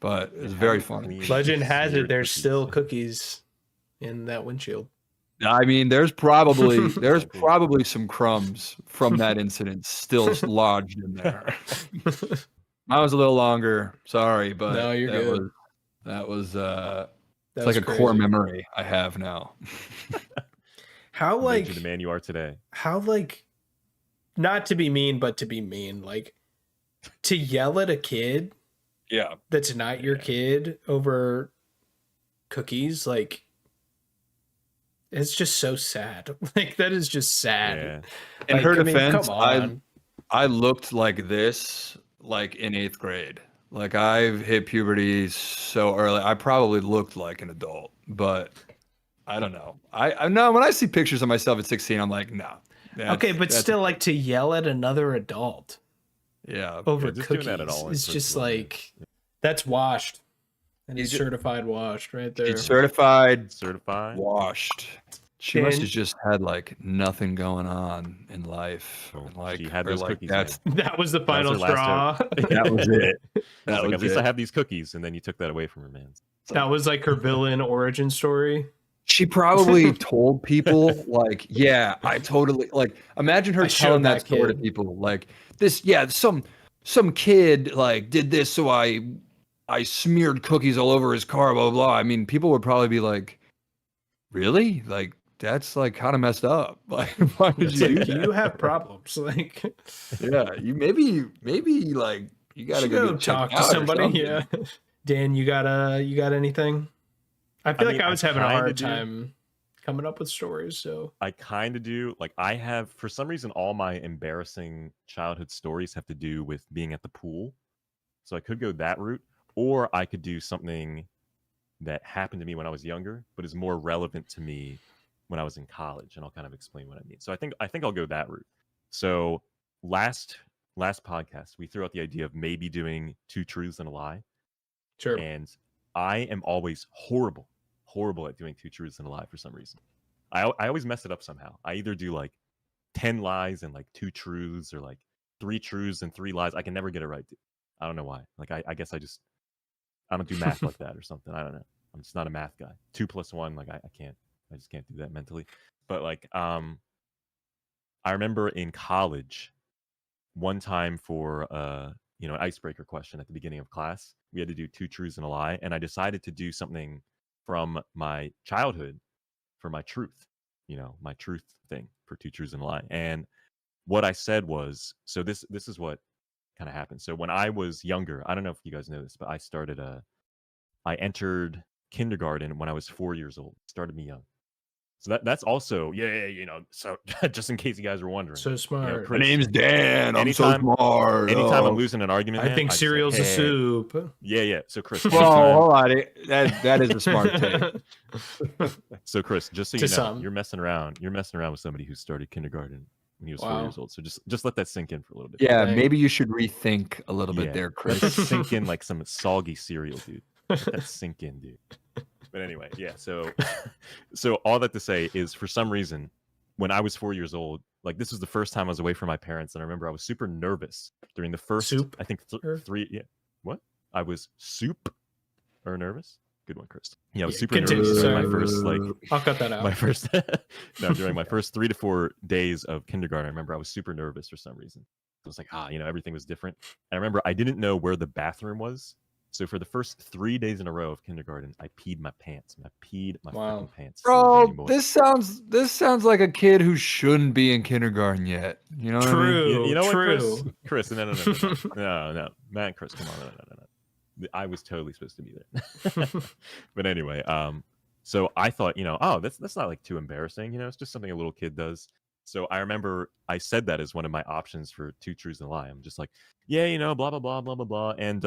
But it was very funny. Legend has it there's still cookies in that windshield. I mean, there's probably some crumbs from that incident still lodged in there. Mine was a little longer. Sorry, but no, you're good. That was it's like a core memory I have now. How like the man you are today? How like not to be mean, but to be mean, like to yell at a kid, that's not your kid over cookies, like. It's just so sad. Like that is just sad. Yeah. In her defense, I looked like this like in 8th grade. Like I've hit puberty so early. I probably looked like an adult, but I don't know. I know when I see pictures of myself at 16, I'm like, no. Okay, but still, like, to yell at another adult Yeah. over just cookies doing that at all in is just person, man. like, that's washed. And You he's ju- certified washed right there. She's certified, Certified. washed. She must And- have just had like nothing going on in life. Oh, And, like, she had or, those like, cookies, that's That was the was final her last straw. that was it. I That was like, was at least it. I have these cookies, and then you took that away from her, man. That was like her villain origin story. She probably told people like, yeah, I totally like imagine her I showed telling that that story to kid. people like this, yeah, some kid like did this, so I smeared cookies all over his car, blah blah blah. I mean, people would probably be like, really? Like that's like kind of messed up. Like why did It's you do like, that? you have problems. Like, Yeah, you maybe like you gotta should go go get checked talk to out or somebody. something. Yeah. Dan, you got anything? I feel like mean, I was having a kinda hard do. time coming up with stories. So I kind of do. Like, I have, for some reason, all my embarrassing childhood stories have to do with being at the pool. So I could go that route, or I could do something that happened to me when I was younger, but is more relevant to me when I was in college, and I'll kind of explain what I mean. So I think I'll go that route. So last podcast, we threw out the idea of maybe doing 2 truths and a lie, sure. and I am always horrible at doing 2 truths and a lie for some reason. I always mess it up somehow. I either do like 10 lies and like 2 truths, or like 3 truths and 3 lies. I can never get it right. I don't know why. Like I guess I don't do math like that or something. I don't know. I'm just not a math guy. 2 + 1, like I just can't do that mentally. But like I remember in college, one time for an icebreaker question at the beginning of class, we had to do 2 truths and a lie, and I decided to do something from my childhood for my truth, my truth thing for 2 truths and a lie. And what I said was, so this is what kind of happened. So when I was younger, I don't know if you guys know this, but I entered kindergarten when I was 4 years old. Started me young. So that's also, so just in case you guys were wondering. So smart. Chris, My name's Dan. I'm so anytime- smart. anytime I'm Oh. losing an argument, I man, think just say, cereal's a "Hey." soup. Yeah. So Chris, Whoa, anytime- hold on. That is a smart take. So Chris, just so To you know, some. you're messing around with somebody who started kindergarten when he was 4 Wow. years old. So just let that sink in for a little bit. Yeah, Dang. maybe you should rethink a little bit Yeah. there, Let that Chris. sink in like some soggy cereal, dude. Let that sink in, dude. But anyway, yeah. So all that to say is, for some reason, when I was 4 years old, like this was the first time I was away from my parents, and I remember I was super nervous during the first, Soup? I think 3. Yeah. What? I was nervous. Good one, Chris. Yeah, I was Yeah, super continue, nervous during my sorry. first I'll cut that out. my first during my first 3 to 4 days of kindergarten. I remember I was super nervous for some reason. It was like, everything was different. And I remember I didn't know where the bathroom was. So for the first 3 days in a row of kindergarten, I peed my pants. I peed my Wow. fucking pants. Bro, Boy. this sounds like a kid who shouldn't be in kindergarten yet. You know what I mean? True. You know what, true. Chris? No. No. Matt and Chris, come on. No. I was totally supposed to be there. But anyway, so I thought, that's not like too embarrassing. It's just something a little kid does. So I remember I said that as one of my options for 2 truths and a lie. I'm just like, yeah, blah, blah, blah, blah, blah, blah. And,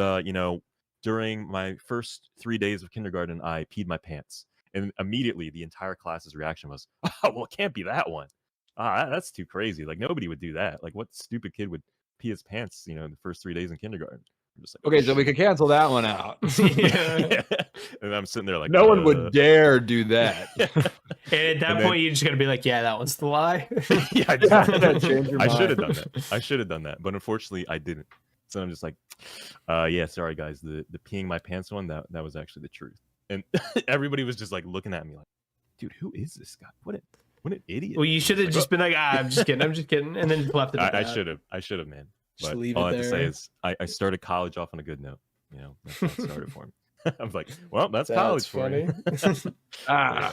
during my first 3 days of kindergarten, I peed my pants. And immediately the entire class's reaction was, oh, well, it can't be that one. That's too crazy. Like, nobody would do that. Like, what stupid kid would pee his pants, the first 3 days in kindergarten? I'm just like, Okay, so we could cancel that one out. Yeah. And I'm sitting there like, No one would dare do that. And at that And point, you're just gonna be like, "Yeah, that one's the lie." Yeah, exactly. Change your I should have mind. done that. I should have done that, but unfortunately, I didn't. So I'm just like, yeah, sorry guys. The peeing my pants one, that was actually the truth. And everybody was just like looking at me like, dude, who is this guy? What an idiot. Well, you should have Like, just been like, I'm just kidding, and then left it. At I that. should have, man. Just But leave all I it have to say there. is, I started college off on a good note. That's how it started for me. I was like, well, that's college for you.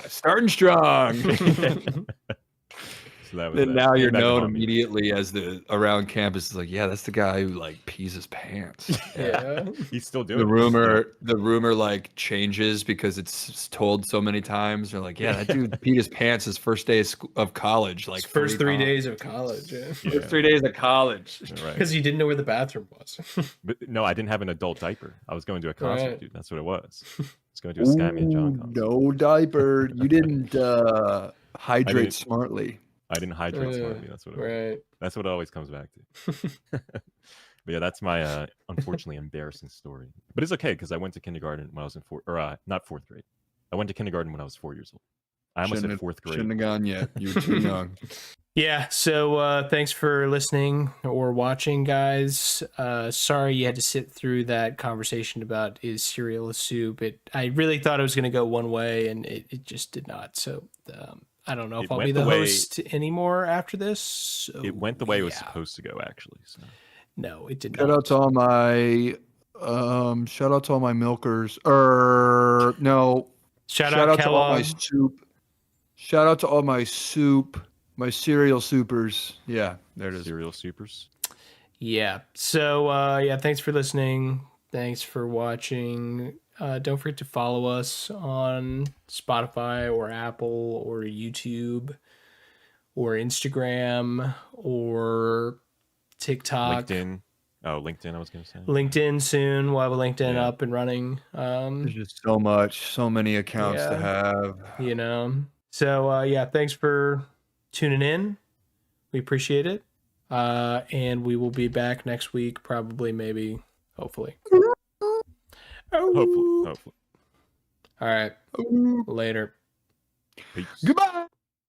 Starting strong. So that was Then that. now you're Came back to known haunt me. immediately as the around campus is like, yeah, that's the guy who like pees his pants. Yeah. He's still doing The it. rumor like changes because it's told so many times. They're like, yeah, that dude peed his pants his first day of college, like First 3 times. days of college, yeah. Yeah. First 3 days of college. Right. Because you didn't know where the bathroom was. But no, I didn't have an adult diaper. I was going to a concert, Right. dude. That's what it was. Let's go do a Skyman and John concert. No diaper. You didn't hydrate didn't- smartly. I didn't hydrate smartly. That's what. That's what it always comes back to. But yeah, that's my unfortunately embarrassing story. But it's okay because I went to kindergarten when I was in not fourth grade. I went to kindergarten when I was 4 years old. I almost said fourth grade. Shouldn't have gone yet. You were too young. Yeah, so thanks for listening or watching, guys. Sorry you had to sit through that conversation about is cereal a soup. I really thought it was going to go one way, and it just did not. So I don't know if I'll be the host anymore after this. So, it went the way it was supposed to go, actually. So. No, it did not. Shout out to all my milkers. No. Shout out to all my soup. Shout out to all my soup. My cereal supers. Yeah, there it is. Cereal supers. Yeah. So, thanks for listening. Thanks for watching. Don't forget to follow us on Spotify or Apple or YouTube or Instagram or TikTok. LinkedIn. Oh, LinkedIn, I was going to say. LinkedIn soon. We'll have a LinkedIn up and running. There's just so many accounts to have. So, thanks for tuning in. We appreciate it. And we will be back next week, probably, maybe, hopefully. Hopefully. All right. Later. Peace. Goodbye.